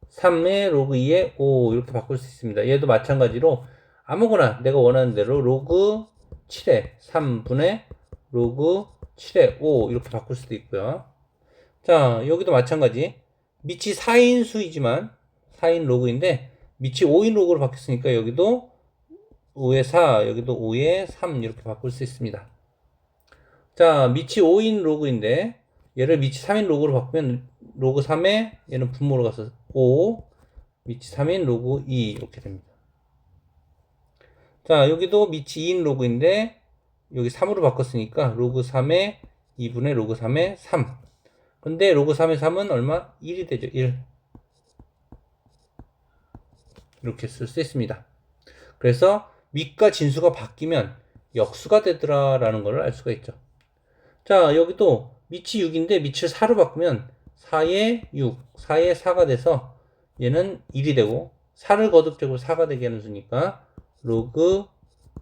3에 로그 2에 5 이렇게 바꿀 수 있습니다. 얘도 마찬가지로 아무거나 내가 원하는 대로 로그 7에 3분의 로그 7에 5 이렇게 바꿀 수도 있고요. 자, 여기도 마찬가지 밑이 4인 수이지만 4인 로그인데 밑이 5인 로그로 바뀌었으니까 여기도 5에 4, 여기도 5에 3 이렇게 바꿀 수 있습니다. 자, 밑이 5인 로그인데 얘를 밑이 3인 로그로 바꾸면 로그 3에 얘는 분모로 가서 5, 밑이 3인 로그 2 이렇게 됩니다. 자, 여기도 밑이 2인 로그인데 여기 3으로 바꿨으니까 로그 3에 2분의 로그 3에 3. 근데 로그 3의 3은 얼마? 1이 되죠. 1. 이렇게 쓸 수 있습니다. 그래서 밑과 진수가 바뀌면 역수가 되더라 라는 걸 알 수가 있죠. 자, 여기도 밑이 6인데 밑을 4로 바꾸면 4에 6, 4에 4가 돼서 얘는 1이 되고 4를 거듭적으로 4가 되게 하는 수니까 로그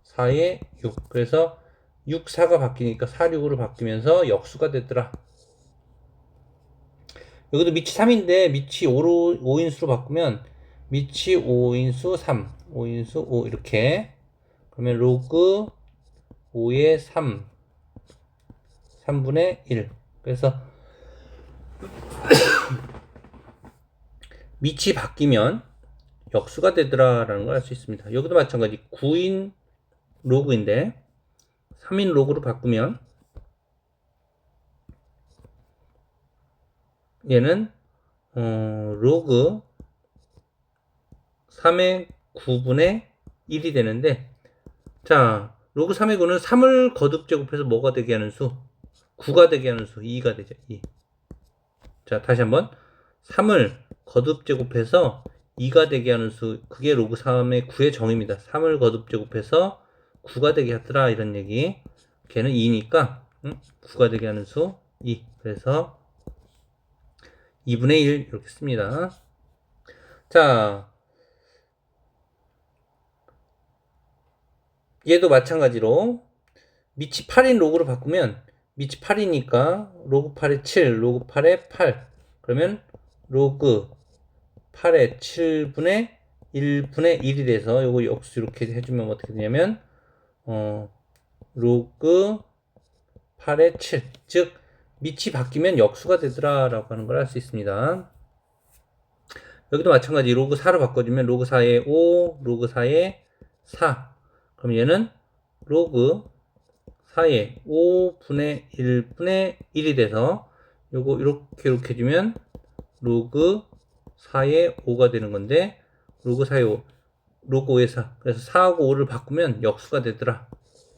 4에 6. 그래서 6, 4가 바뀌니까 4, 6으로 바뀌면서 역수가 되더라. 여기도 밑이 3인데 밑이 5인수로 바꾸면 밑이 5인수 3, 5인수 5 이렇게. 그러면 로그 5의 3, 3분의 1. 그래서 밑이 바뀌면 역수가 되더라 라는 걸 알 수 있습니다. 여기도 마찬가지 9인 로그인데 3인 로그로 바꾸면 얘는 로그 3의 9분의 1이 되는데 자, 로그 3의 9는 3을 거듭 제곱해서 뭐가 되게 하는 수? 9가 되게 하는 수, 2가 되죠. 2. 자, 다시 한번 3을 거듭 제곱해서 2가 되게 하는 수, 그게 로그 3의 9의 정의입니다. 3을 거듭 제곱해서 9가 되게 하더라, 이런 얘기. 걔는 2니까 9가 되게 하는 수 2. 그래서 2분의 1 이렇게 씁니다. 자, 얘도 마찬가지로 밑이 8인 로그로 바꾸면 밑이 8이니까 로그 8의 7, 로그 8의 8. 그러면 로그 8의 7분의 1분의 1이 돼서 요거 역수 이렇게 해주면 어떻게 되냐면 로그 8의 7. 즉 밑이 바뀌면 역수가 되더라 라고 하는 걸 알 수 있습니다. 여기도 마찬가지 로그 4로 바꿔주면 로그 4의 5, 로그 4의 4. 그럼 얘는 로그 4의 5분의 1분의 1이 돼서 요거 이렇게 해주면 로그 4의 5가 되는 건데 로그 4의 5, 로그 5의 4. 그래서 4하고 5를 바꾸면 역수가 되더라.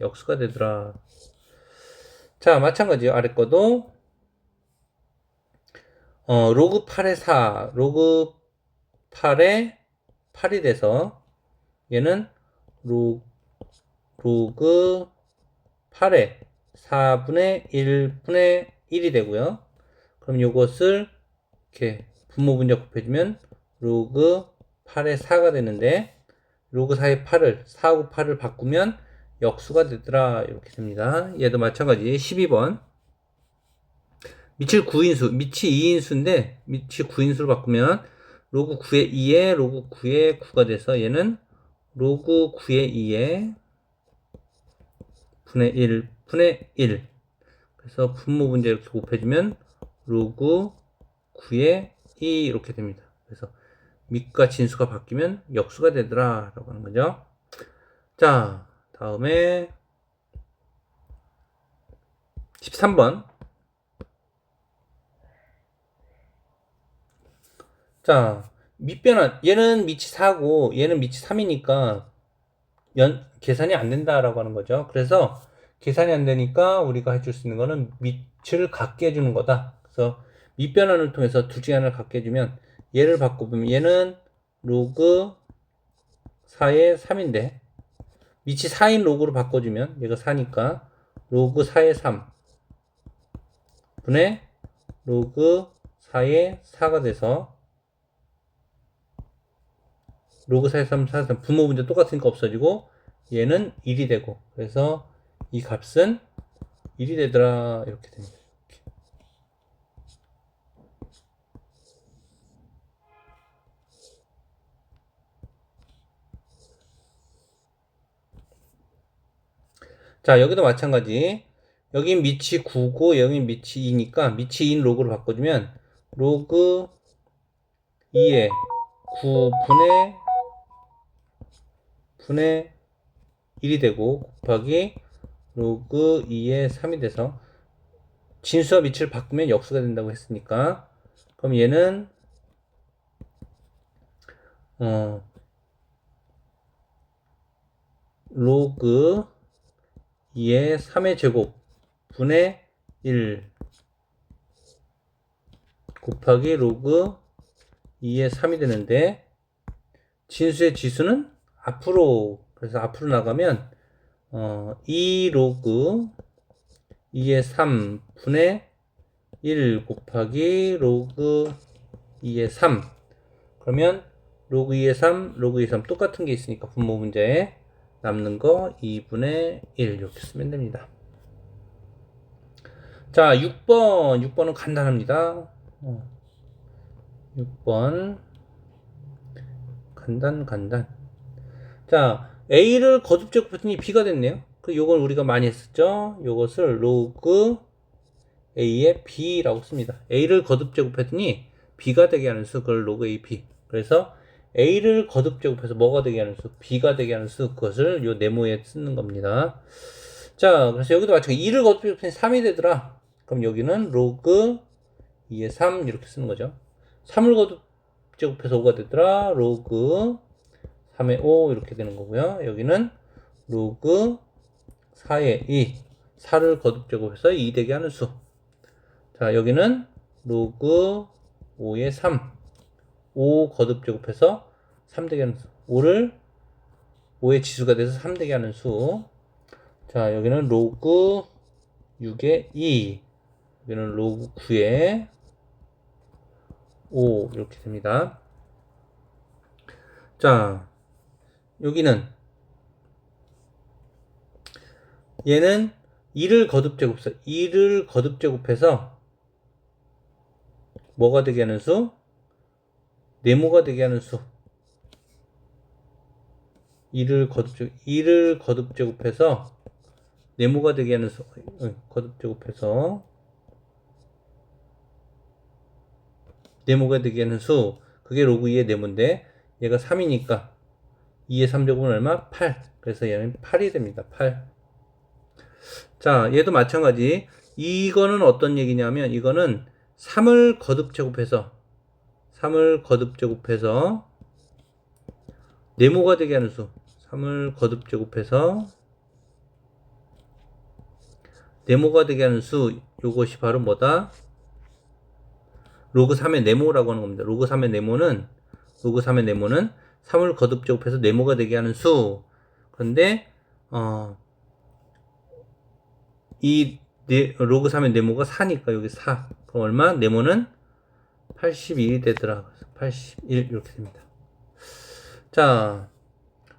역수가 되더라. 자, 마찬가지요. 아래 거도 로그 8의 4, 로그 8의 8이 돼서 얘는 로그 8의 4분의 1분의 1이 되고요. 그럼 요것을 이렇게 분모 분자 곱해주면 로그 8의 4가 되는데 로그 4의 8을 4하고 8을 바꾸면 역수가 되더라 이렇게 됩니다. 얘도 마찬가지 12번 밑을 9인수 밑이 2인수인데 밑이 9인수로 바꾸면 로그 9의 2에 로그 9의 9가 돼서 얘는 로그 9의 2에 분의 1 분의 1. 그래서 분모 분자 이렇게 곱해주면 로그 9의 2 이렇게 됩니다. 그래서 밑과 진수가 바뀌면 역수가 되더라 라고 하는 거죠. 자, 다음에 13번. 자, 밑변환. 얘는 밑이 4고 얘는 밑이 3이니까 계산이 안 된다라고 하는 거죠. 그래서 계산이 안 되니까 우리가 해줄 수 있는 거는 밑을 갖게 해주는 거다. 그래서 밑변환을 통해서 둘 중에 하나를 갖게 해주면 얘를 바꿔보면 얘는 로그 4의 3인데 밑이 4인 로그로 바꿔주면 얘가 4니까 로그 4의 3 분의 로그 4의 4가 돼서 로그 4의 3, 4의 3 분모 문제 똑같으니까 없어지고 얘는 1이 되고 그래서 이 값은 1이 되더라 이렇게 됩니다. 자, 여기도 마찬가지. 여긴 밑이 9고 여긴 밑이 2니까 밑이 2인 로그로 바꿔주면 로그 2의 9분의 1이 되고 곱하기 로그 2의 3이 돼서 진수와 밑을 바꾸면 역수가 된다고 했으니까 그럼 얘는 로그 2의 3의 제곱 분의 1 곱하기 로그 2의 3이 되는데 진수의 지수는 앞으로 그래서 앞으로 나가면 2 로그 2의 3 분의 1 곱하기 로그 2의 3 그러면 로그 2의 3 로그 2의 3 똑같은 게 있으니까 분모 문제에 남는 거 2분의 1 이렇게 쓰면 됩니다. 자, 6번은 간단합니다. 6번 간단. 자, A를 거듭 제곱했더니 B가 됐네요. 요걸 우리가 많이 했었죠. 요것을 로그 A의 B라고 씁니다. A를 거듭 제곱했더니 B가 되게 하는 수, 그걸 로그 A, B. 그래서 A를 거듭 제곱해서 뭐가 되게 하는 수, B가 되게 하는 수, 그것을 요 네모에 쓰는 겁니다. 자, 그래서 여기도 마찬가지 2를 거듭 제곱했더니 3이 되더라. 그럼 여기는 로그 2의 3 이렇게 쓰는 거죠. 3을 거듭 제곱해서 5가 되더라. 로그 3의 5 이렇게 되는 거고요. 여기는 로그 4의 2 4를 거듭 제곱해서 2 되게 하는 수. 자, 여기는 로그 5에 3. 5 거듭 제곱해서 3 되게 하는 수. 5의 지수가 돼서 3 되게 하는 수. 자, 여기는 로그 6에 2. 여기는 로그 9에 5. 이렇게 됩니다. 자, 여기는 얘는 2를 거듭 제곱해서 뭐가 되게 하는 수? 네모가 되게 하는 수. 2를 거듭 제곱해서 네모가 되게 하는 수. 거듭 제곱해서 네모가 되게 하는 수. 그게 로그 2의 네모인데 얘가 3이니까 2의 3제곱은 얼마? 8. 그래서 얘는 8이 됩니다. 8. 자, 얘도 마찬가지. 이거는 어떤 얘기냐면 이거는 3을 거듭 제곱해서 네모가 되게 하는 수. 3을 거듭 제곱해서 네모가 되게 하는 수. 요것이 바로 뭐다? 로그 3의 네모라고 하는 겁니다. 로그 3의 네모는 3을 거듭 제곱해서 네모가 되게 하는 수. 그런데 로그 3의 네모가 4니까 여기 4. 그럼 얼마? 네모는 81이 되더라. 81 이렇게 됩니다. 자,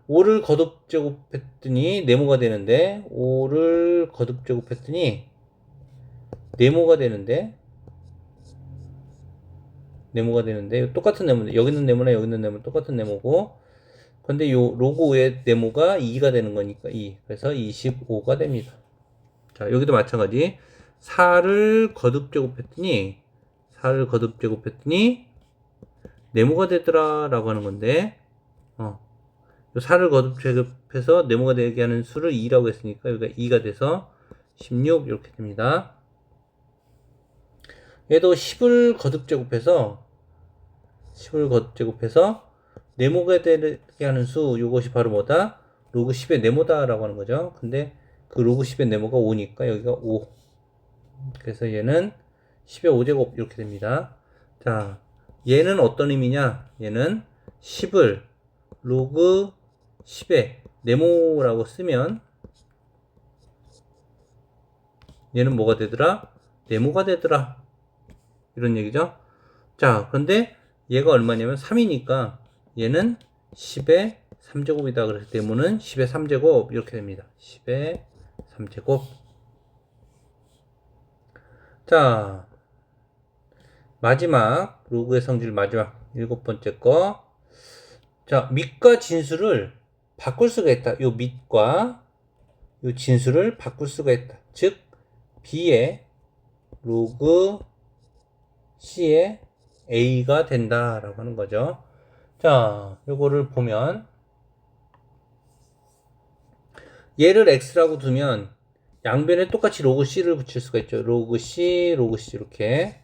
5를 거듭 제곱했더니 네모가 되는데 5를 거듭 제곱했더니 네모가 되는데 똑같은 네모인데 여기 있는 네모나 여기 있는 네모는 똑같은 네모고 근데 요 로그 5의 네모가 2가 되는 거니까 2. 그래서 25가 됩니다. 자, 여기도 마찬가지. 4를 거듭 제곱했더니 네모가 되더라 라고 하는 건데 4를 거듭 제곱해서 네모가 되게 하는 수를 2라고 했으니까 여기가 2가 돼서 16 이렇게 됩니다. 얘도 10을 거듭 제곱해서 네모가 되게 하는 수, 요것이 바로 뭐다? 로그 10의 네모다 라고 하는 거죠. 근데 그 로그 10의 네모가 5니까 여기가 5. 그래서 얘는 10의 5제곱 이렇게 됩니다. 자, 얘는 어떤 의미냐? 얘는 10을 로그 10의 네모라고 쓰면 얘는 뭐가 되더라? 네모가 되더라. 이런 얘기죠. 자, 그런데 얘가 얼마냐면 3이니까 얘는 10의 3제곱이다. 그래서 네모는 10의 3제곱 이렇게 됩니다. 10의 3제곱. 자, 마지막 로그의 성질 마지막 7번째 거. 자, 밑과 진수를 바꿀 수가 있다. 요 밑과 요 진수를 바꿀 수가 있다. 즉 b의 로그 c의 a가 된다라고 하는 거죠. 자, 요거를 보면 얘를 x라고 두면 양변에 똑같이 로그 c를 붙일 수가 있죠. 로그 c 이렇게.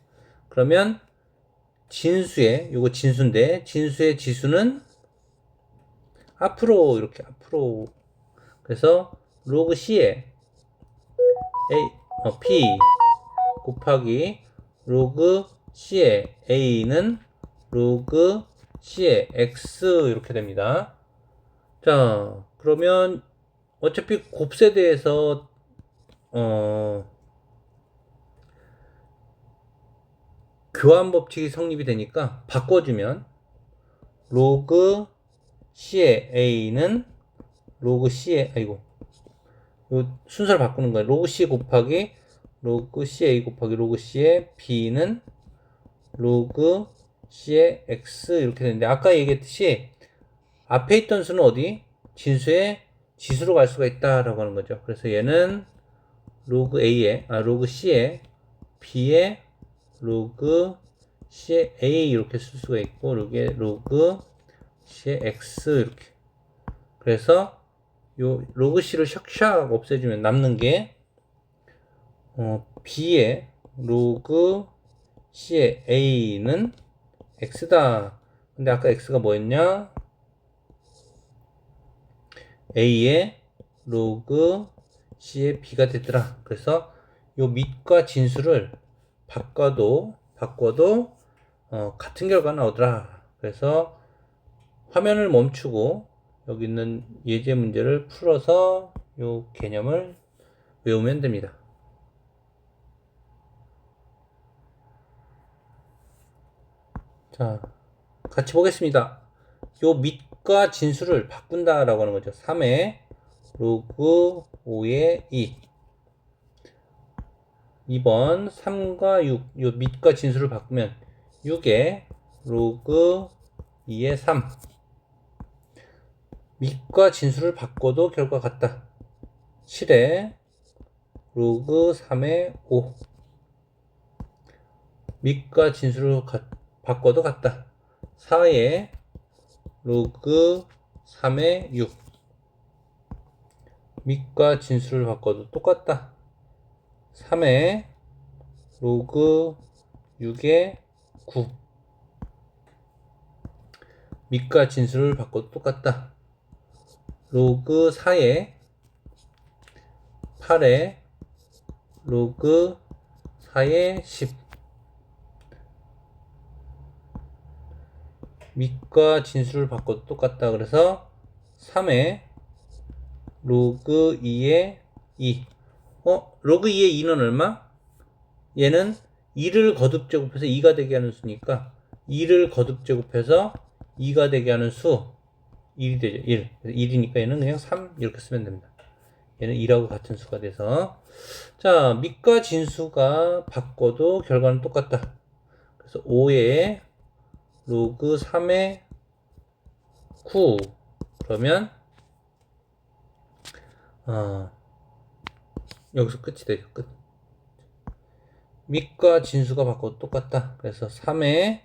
그러면 요거 진수인데 진수의 지수는 앞으로 이렇게 앞으로. 그래서 로그 c의 p 곱하기 로그 c의 a는 로그 c의 x 이렇게 됩니다. 자, 그러면 어차피 곱셈대에서 교환 법칙이 성립이 되니까 바꿔주면 로그 c의 a는 로그 c의 요 순서를 바꾸는 거예요. 로그 c 곱하기 로그 cA 곱하기 로그 c의 b는 로그 c의 x 이렇게 되는데 아까 얘기했듯이 앞에 있던 수는 어디? 진수의 지수로 갈 수가 있다라고 하는 거죠. 그래서 얘는 로그 c의 b의 로그 c의 a 이렇게 쓸 수가 있고 로그 c의 x 이렇게. 그래서 요 로그 c를 샥샥 없애주면 남는 게 b의 로그 c의 a는 x다. 근데 아까 x가 뭐였냐? a의 로그 c의 b가 되더라. 그래서 요 밑과 진수를 바꿔도 같은 결과가 나오더라. 그래서 화면을 멈추고 여기 있는 예제 문제를 풀어서 이 개념을 외우면 됩니다. 자, 같이 보겠습니다. 요 밑과 진수를 바꾼다라고 하는 거죠. 3의 로그 5의 2. 2번 3과 6, 요 밑과 진수를 바꾸면 6의 로그 2의 3. 밑과 진수를 바꿔도 결과 같다. 7의 로그 3의 5. 밑과 진수를 바꿔도 같다. 4의 로그 3의 6. 밑과 진수를 바꿔도 똑같다. 3의 로그 6의 9. 밑과 진수를 바꿔도 똑같다. 로그 4의 8의 로그 4의 10. 밑과 진수를 바꿔도 똑같다. 그래서 3의 로그 2의 2. 로그 2의 2는 얼마? 얘는 2를 거듭 제곱해서 2가 되게 하는 수니까 2를 거듭 제곱해서 2가 되게 하는 수 1이 되죠. 1. 1이니까 얘는 그냥 3 이렇게 쓰면 됩니다. 얘는 2라고 같은 수가 돼서 자, 밑과 진수가 바꿔도 결과는 똑같다. 그래서 5의 로그 3의 9. 그러면 여기서 끝이 되죠. 끝. 밑과 진수가 바꿔도 똑같다. 그래서 3의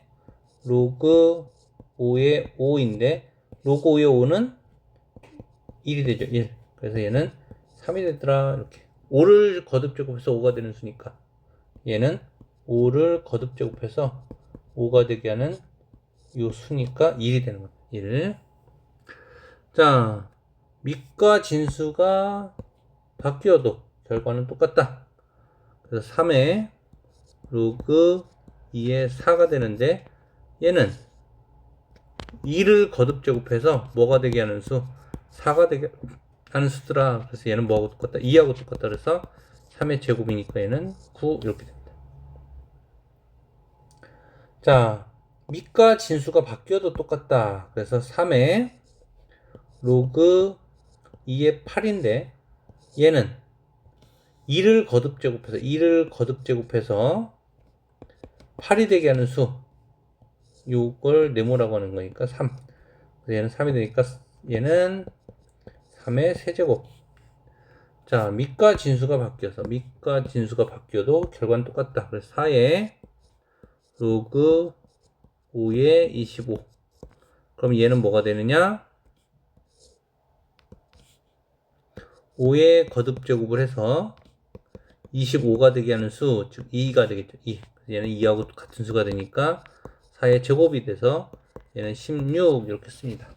로그 5의 5인데 로그 5의 5는 1이 되죠. 1. 그래서 얘는 3이 되더라. 이렇게 5를 거듭 제곱해서 5가 되는 수니까 얘는 5를 거듭 제곱해서 5가 되게 하는 요 수니까 1이 되는 겁니다. 1. 자, 밑과 진수가 바뀌어도 결과는 똑같다. 그래서 3의 로그 2의 4가 되는데 얘는 2를 거듭 제곱해서 뭐가 되게 하는 수? 4가 되게 하는 수더라. 그래서 얘는 뭐하고 똑같다? 2하고 똑같다. 그래서 3의 제곱이니까 얘는 9 이렇게 됩니다. 자, 밑과 진수가 바뀌어도 똑같다. 그래서 3의 로그 2의 8인데 얘는 2를 거듭 제곱해서 8이 되게 하는 수 이걸 네모라고 하는 거니까 3. 그래서 얘는 3이 되니까 얘는 3의 세제곱. 자, 밑과 진수가 바뀌어도 결과는 똑같다. 그래서 4의 로그 5의 25. 그럼 얘는 뭐가 되느냐? 5의 거듭 제곱을 해서 25가 되게 하는 수, 즉 2가 되겠죠. 2. 얘는 2하고 같은 수가 되니까 4의 제곱이 돼서 얘는 16 이렇게 씁니다.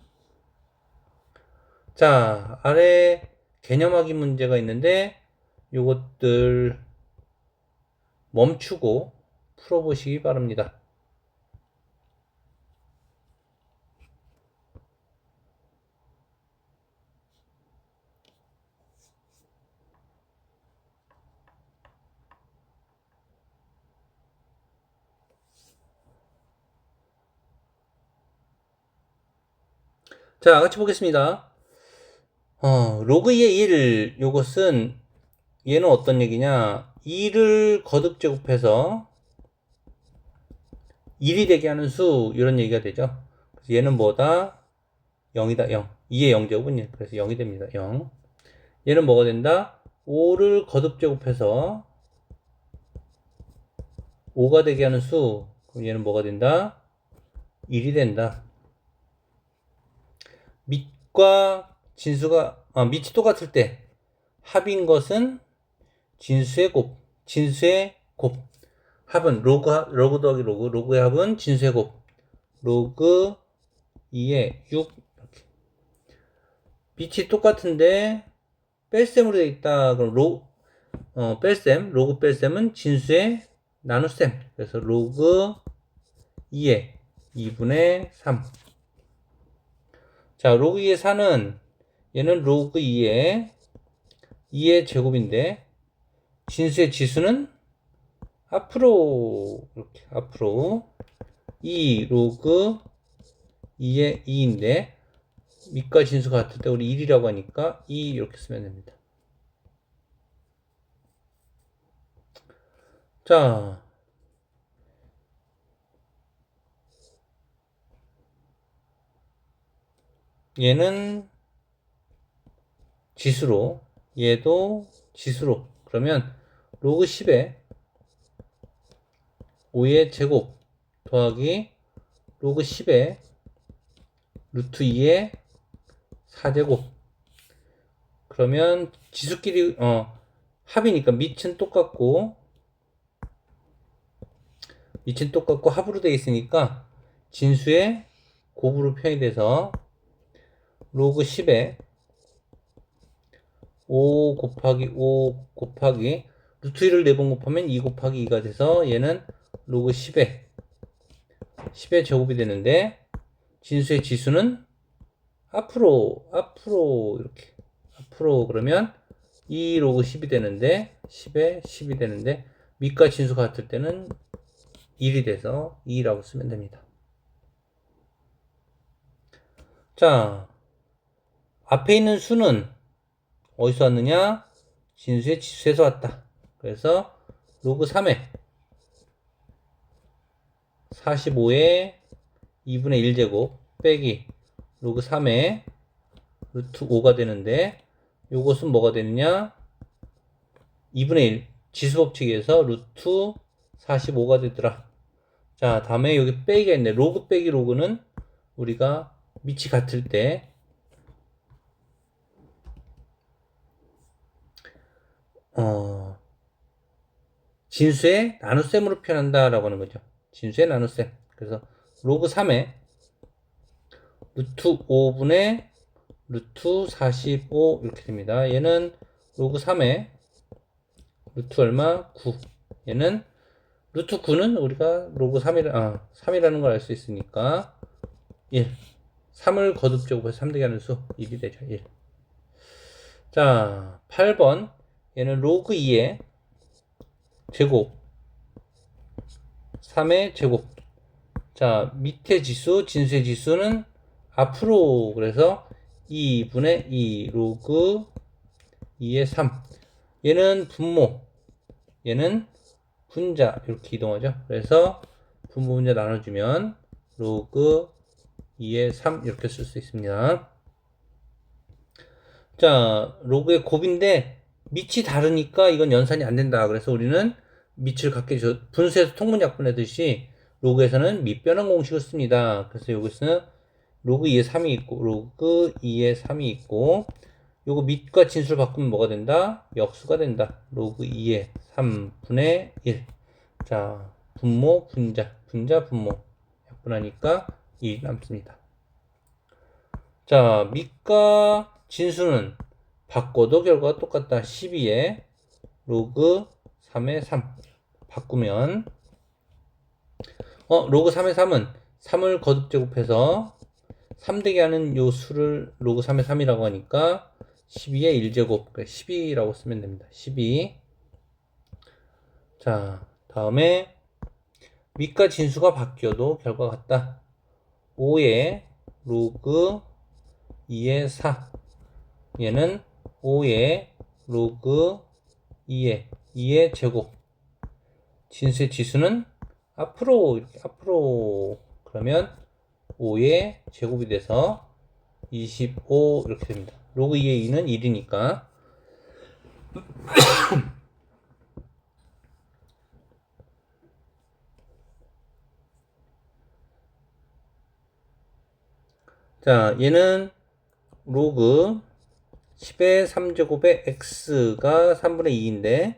자, 아래 개념하기 문제가 있는데 요것들 멈추고 풀어보시기 바랍니다. 자, 같이 보겠습니다. 로그 2의 1, 요것은 얘는 어떤 얘기냐? 2를 거듭 제곱해서 1이 되게 하는 수 이런 얘기가 되죠. 그래서 얘는 뭐다? 0이다. 0. 2의 0제곱은 1. 그래서 0이 됩니다. 0. 얘는 뭐가 된다? 5를 거듭 제곱해서 5가 되게 하는 수. 그럼 얘는 뭐가 된다? 1이 된다. 밑과 진수가 밑이 똑같을 때 합인 것은 진수의 곱. 진수의 곱. 합은 로그 더하기 로그의 합은 진수의 곱. 로그 2의 6. 이렇게. 밑이 똑같은데 뺄셈으로 되어 있다. 그럼 로그 뺄셈은 진수의 나눗셈. 그래서 로그 2에 2분의 3. 자, 로그 2의 4는 얘는 로그 2의 제곱인데 진수의 지수는 앞으로 이렇게 앞으로 2 로그 2의 2인데 밑과 진수가 같을 때 우리 1이라고 하니까 2 이렇게 쓰면 됩니다. 자, 얘는 지수로, 얘도 지수로. 그러면 로그 10에 5의 제곱 더하기 로그 10에 루트 2의 4제곱. 그러면 지수끼리 합이니까 밑은 똑같고 합으로 되어 있으니까 진수의 곱으로 표현이 돼서 로그 10에 5 곱하기 루트 1을 4번 곱하면 2 곱하기 2가 돼서 얘는 로그 10의 제곱이 되는데 진수의 지수는 앞으로 이렇게 앞으로 그러면 2 로그 10이 되는데 10에 10이 되는데 밑과 진수가 같을 때는 1이 돼서 2라고 쓰면 됩니다. 자, 앞에 있는 수는 어디서 왔느냐? 진수의 지수에서 왔다. 그래서 로그 3에 45에 2분의 1제곱 빼기 로그 3에 루트 5가 되는데 요것은 뭐가 되느냐? 2분의 1 지수법칙에서 루트 45가 되더라. 자, 다음에 여기 빼기가 있네. 로그 빼기 로그는 우리가 밑이 같을 때 진수의 나눗셈으로 표현한다라고 하는 거죠. 진수의 나눗셈. 그래서 로그 3에 루트 5분의 루트 45 이렇게 됩니다. 얘는 로그 3에 루트 얼마? 9. 얘는 루트 9는 우리가 로그 3이라는 걸 알 수 있으니까 1. 3을 거듭 제곱해서 3 되게 하는 수 1이 되죠. 1. 자, 8번. 얘는 로그 2의 제곱 3의 제곱. 자, 밑에 지수, 진수의 지수는 앞으로 그래서 2분의 2 로그 2의 3. 얘는 분모, 얘는 분자 이렇게 이동하죠. 그래서 분모 분자 나눠주면 로그 2의 3 이렇게 쓸 수 있습니다. 자, 로그의 곱인데 밑이 다르니까 이건 연산이 안 된다. 그래서 우리는 밑을 갖게 분수에서 통분 약분하듯이 로그에서는 밑변환 공식을 씁니다. 그래서 여기서는 로그 2의 3이 있고 로그 2의 3이 있고 요거 밑과 진수를 바꾸면 뭐가 된다? 역수가 된다. 로그 2의 3분의 1. 자, 분모 분자 분모 약분하니까 1이 남습니다. 자, 밑과 진수는 바꿔도 결과가 똑같다. 12에 로그 3의 3 바꾸면 로그 3의 3은 3을 거듭 제곱해서 3 되게 하는 요 수를 로그 3의 3이라고 하니까 12의 1제곱 12라고 쓰면 됩니다. 12. 자, 다음에 밑과 진수가 바뀌어도 결과가 같다. 5의 로그 2의 4. 얘는 5의 로그 2의 제곱. 진수의 지수는 앞으로 이렇게 앞으로 그러면 5의 제곱이 돼서 25 이렇게 됩니다. 로그 2의 2는 1이니까 자, 얘는 로그 10의 3제곱의 x가 3분의 2인데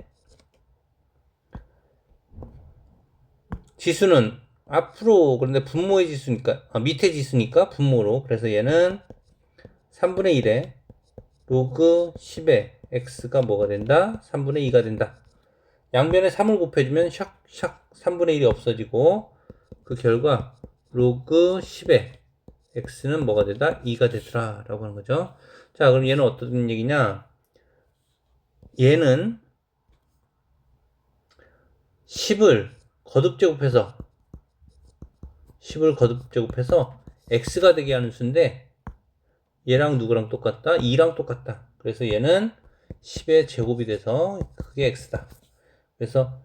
지수는 앞으로 그런데 분모의 지수니까 밑에 지수니까 분모로 그래서 얘는 3분의 1에 로그 10의 x가 뭐가 된다? 3분의 2가 된다. 양변에 3을 곱해주면 샥샥 3분의 1이 없어지고 그 결과 로그 10의 x는 뭐가 되다? 2가 되더라 라고 하는 거죠. 자, 그럼 얘는 어떤 얘기냐? 얘는 10을 거듭제곱해서 x가 되게 하는 수인데 얘랑 누구랑 똑같다? 2랑 똑같다. 그래서 얘는 10의 제곱이 돼서 그게 x다. 그래서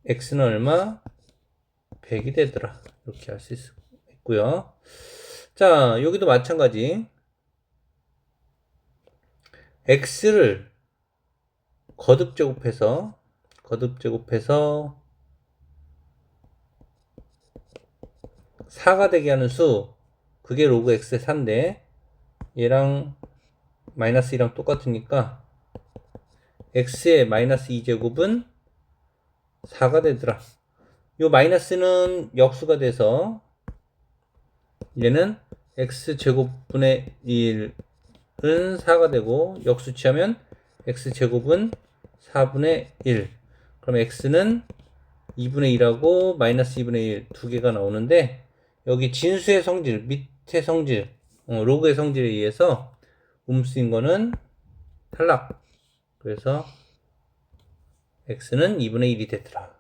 x는 얼마? 100이 되더라. 이렇게 할 수 있고요. 자, 여기도 마찬가지. x를 거듭제곱해서 4가 되게 하는 수, 그게 로그 x의 4인데 얘랑 마이너스 2랑 똑같으니까 x의 마이너스 2제곱은 4가 되더라. 요 마이너스는 역수가 돼서 얘는 x제곱분의 1은 4가 되고 역수 취하면 x제곱은 4분의 1. 그럼 x는 2분의 1하고 마이너스 2분의 1 두 개가 나오는데 여기 진수의 성질, 밑의 성질, 로그의 성질에 의해서 음수인 거는 탈락. 그래서 x는 2분의 1이 되더라.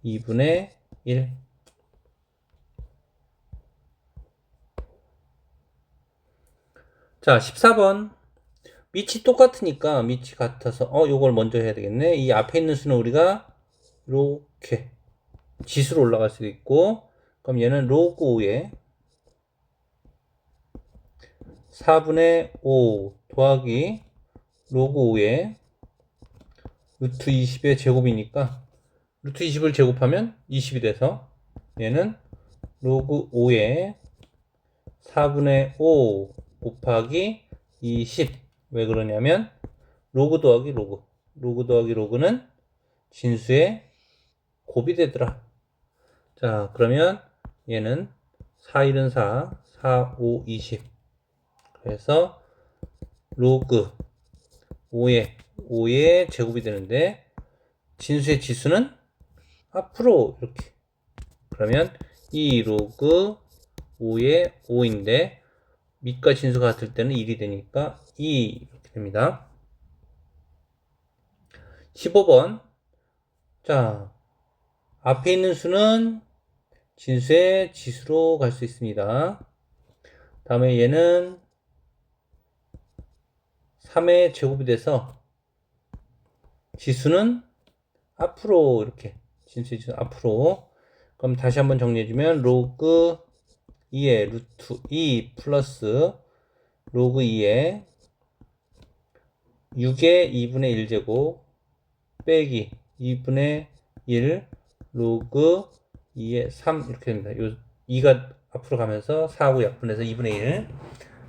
2분의 1. 자, 14번. 밑이 똑같으니까 밑이 같아서 요걸 먼저 해야 되겠네. 이 앞에 있는 수는 우리가 이렇게 지수로 올라갈 수도 있고, 그럼 얘는 로그 5에 4분의 5 더하기 로그 5에 루트 20의 제곱이니까 루트 20을 제곱하면 20이 돼서 얘는 로그 5에 4분의 5 곱하기 20. 왜 그러냐면 로그 더하기 로그 더하기 로그는 진수의 곱이 되더라. 자, 그러면 얘는 4, 1은 4, 4, 5, 20. 그래서 로그 5의 제곱이 되는데 진수의 지수는 앞으로 이렇게. 그러면 이 로그 5의 5인데 밑과 진수가 같을 때는 1이 되니까 2 이렇게 됩니다. 15번. 자, 앞에 있는 수는 진수의 지수로 갈 수 있습니다. 다음에 얘는 3의 제곱이 돼서 지수는 앞으로 이렇게 진수의 지수 앞으로. 그럼 다시 한번 정리해주면 로그 2의 루트 2 플러스 로그 2의 6의 2분의 1제곱 빼기 2분의 1 로그 2의 3 이렇게 됩니다. 요 2가 앞으로 가면서 4하고 약분해서 2분의 1.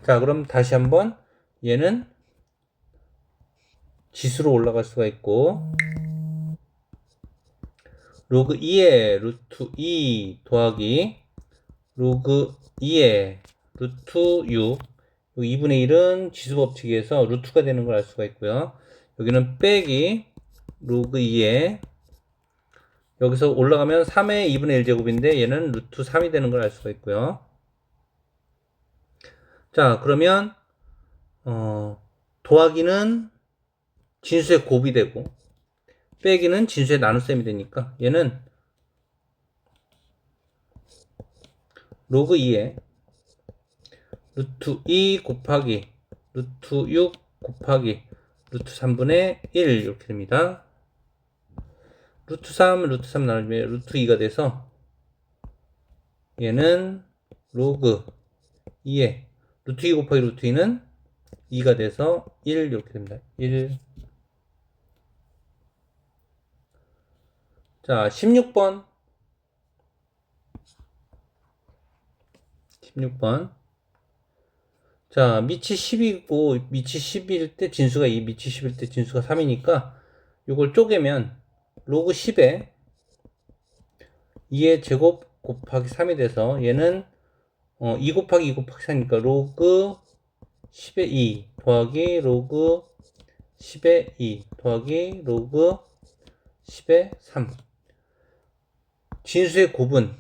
자, 그럼 다시 한번 얘는 지수로 올라갈 수가 있고 로그 2의 루트 2 더하기 로그 2의 루트 6 2분의 1은 지수 법칙에서 루트가 되는 걸 알 수가 있고요. 여기는 빼기 로그 2의 여기서 올라가면 3의 2분의 1제곱인데 얘는 루트 3이 되는 걸 알 수가 있고요. 자, 그러면 더하기는 진수의 곱이 되고 빼기는 진수의 나눗셈이 되니까 얘는 로그 2에 루트 2 곱하기 루트 6 곱하기 루트 3분의 1 이렇게 됩니다. 루트 3 나누면 루트 2가 돼서 얘는 로그 2에 루트 2 곱하기 루트 2는 2가 돼서 1 이렇게 됩니다. 1. 자, 16번. 자, 밑이 10이고 밑이 10일 때 진수가 2, 밑이 10일 때 진수가 3이니까 이걸 쪼개면 로그 10에 2의 제곱 곱하기 3이 돼서 얘는 2 곱하기 2 곱하기 4니까 로그 10의 2 더하기 로그 10의 2 더하기 로그 10의 3. 진수의 곱은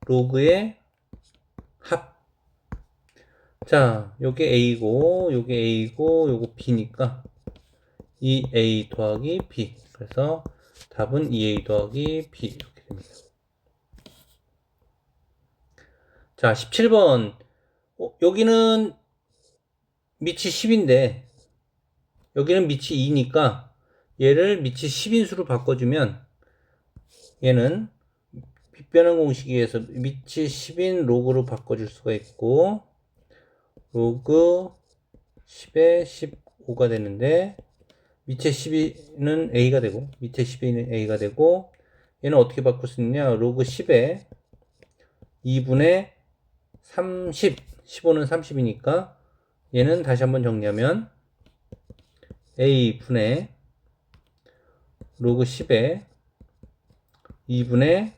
로그의 합. 자, 요게 A고, 요게 A고, 요거 B니까 2A 더하기 B. 그래서 답은 2A 더하기 B. 이렇게 됩니다. 자, 17번. 여기는 밑이 10인데, 여기는 밑이 2니까, 얘를 밑이 10인수로 바꿔주면, 얘는 빗변환 공식에 의해서 밑이 10인 로그로 바꿔줄 수가 있고, 로그 10에 15가 되는데, 밑에 12는 A가 되고, 밑에 12는 A가 되고, 얘는 어떻게 바꿀 수 있냐? 로그 10에 2분의 30, 15는 30이니까, 얘는 다시 한번 정리하면, A분의 로그 10에 2분의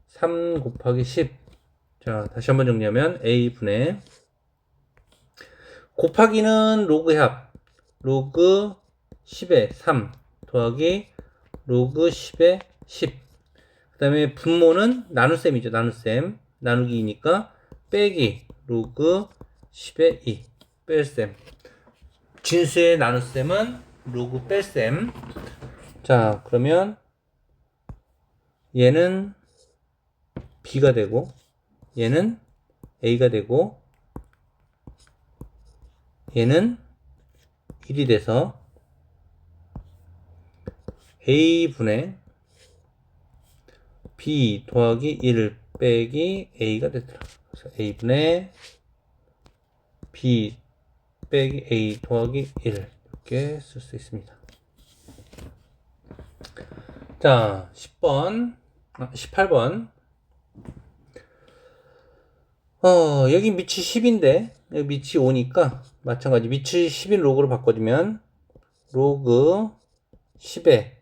3 곱하기 10. 자, 다시 한번 정리하면, A분의, 곱하기는 로그의 합, 로그 10에 3 더하기 로그 10에 10. 그 다음에 분모는 나눗셈이죠. 나눗셈. 나누기니까 빼기 로그 10에 2. 뺄셈. 진수의 나눗셈은 로그 뺄셈. 자, 그러면 얘는 B가 되고 얘는 A가 되고 얘는 1이 돼서 A분의 B 더하기 1 빼기 A가 되더라. 그래서 A분의 B 빼기 A 더하기 1 이렇게 쓸 수 있습니다. 자, 18번. 여기 밑이 10인데 여기 밑이 5니까 마찬가지 밑이 10인 로그로 바꿔주면 로그 10에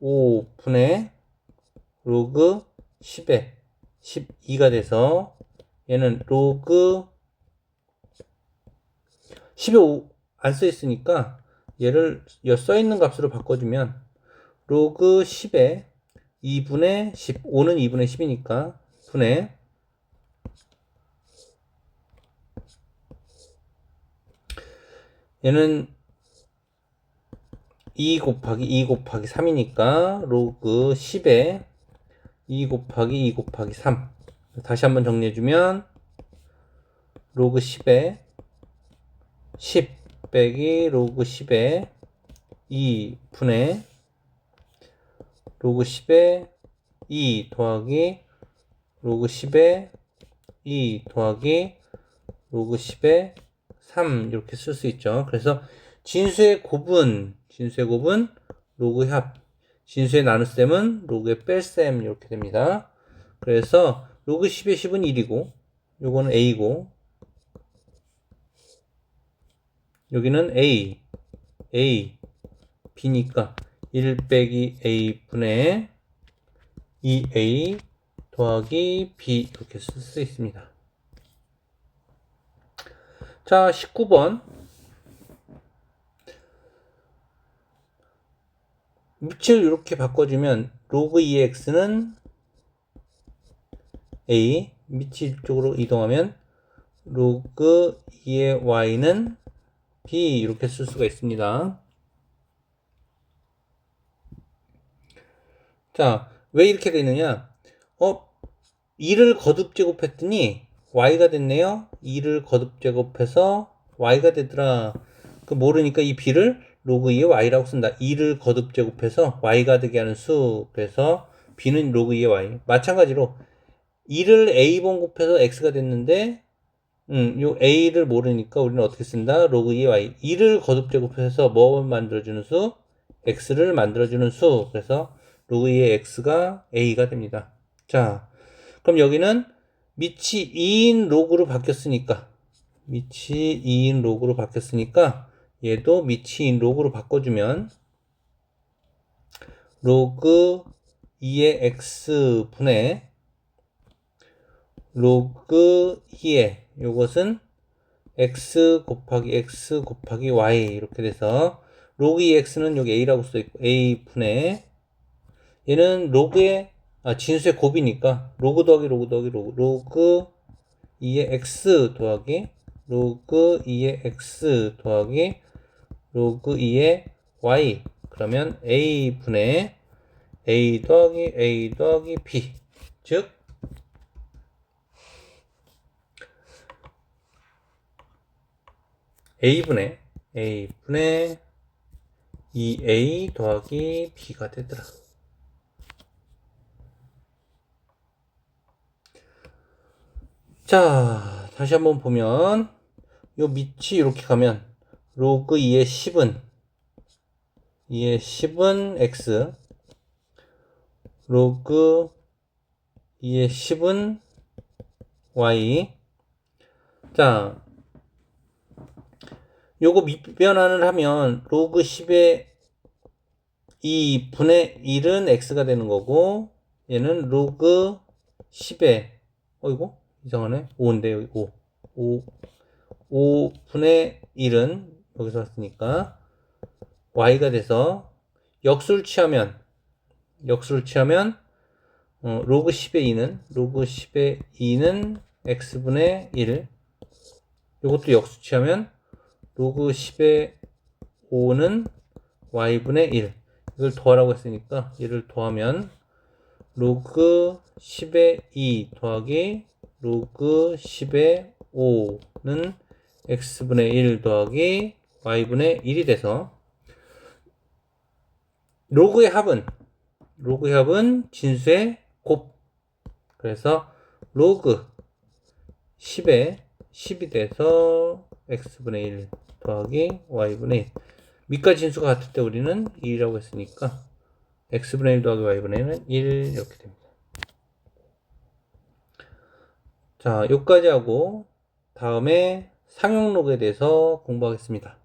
5분의 로그 10에 12가 돼서 얘는 로그 10에 5 안 써있으니까 얘를 써있는 값으로 바꿔주면 로그 10에 2분의 10, 5는 2분의 10이니까 분의 얘는 2 곱하기 2 곱하기 3이니까 로그 10에 2 곱하기 2 곱하기 3. 다시 한번 정리해주면 로그 10에 10 빼기 로그 10에 2 분의 로그 10에 2 더하기 로그 10에 2 더하기 로그 10에 3 이렇게 쓸 수 있죠. 그래서 진수의 곱은 로그의 합, 진수의 나눗셈은 로그의 뺄셈 이렇게 됩니다. 그래서 로그 10의 10은 1이고 요거는 A고 여기는 A, B니까 1 빼기 A 분의 2A 더하기 B 이렇게 쓸 수 있습니다. 자, 19번. 밑을 이렇게 바꿔주면 로그 2x는 A, 밑이 이쪽으로 이동하면 로그 2의 y는 B 이렇게 쓸 수가 있습니다. 자, 왜 이렇게 되느냐? 2를 거듭 제곱했더니 y가 됐네요. 2를 거듭 제곱해서 y가 되더라. 그 모르니까 이 b를 로그 2의 y라고 쓴다. 2를 거듭 제곱해서 y가 되게 하는 수. 그래서 b는 로그 2의 y. 마찬가지로 2를 a번 곱해서 x가 됐는데 요 a를 모르니까 우리는 어떻게 쓴다? 로그 2의 y. 2를 거듭 제곱해서 뭐 만들어주는 수? x를 만들어주는 수. 그래서 로그 2의 x가 a가 됩니다. 자, 그럼 여기는 밑이 2인 로그로 바뀌었으니까 얘도 밑이 2인 로그로 바꿔주면 로그 2의 x 분의 로그 2의 요것은 x 곱하기 y 이렇게 돼서 로그 2x는 여기 a라고 써있고 a 분의 얘는 로그의 진수의 곱이니까 로그 더하기 로그 더하기 로그 2의 x 더하기 로그 2의 x 더하기 로그 2의 y. 그러면 a분의 a 더하기 b. 즉 a분의 2a 더하기 b가 되더라. 자, 다시 한번 보면 요 밑이 이렇게 가면 로그 2의 10은 x, 로그 2의 10은 y. 자, 요거 밑변환을 하면 로그 10의 2분의 1은 x가 되는 거고, 얘는 로그 10의 어이구 이상하네. 5인데 여기 5분의 1은 여기서 왔으니까 y가 돼서 역수를 취하면 로그 10의 2는 x분의 1. 요것도 역수 취하면 로그 10의 5는 y분의 1. 이걸 더하라고 했으니까 얘를 더하면 로그 10의 2 더하기 로그 10의 5는 x분의 1 더하기 y분의 1이 돼서 로그의 합은 진수의 곱. 그래서 로그 10의 10이 돼서 x분의 1 더하기 y분의 1. 밑과 진수가 같을 때 우리는 1이라고 했으니까 x분의 1 더하기 y분의 1은 1 이렇게 됩니다. 자, 여기까지 하고 다음에 상용록에 대해서 공부하겠습니다.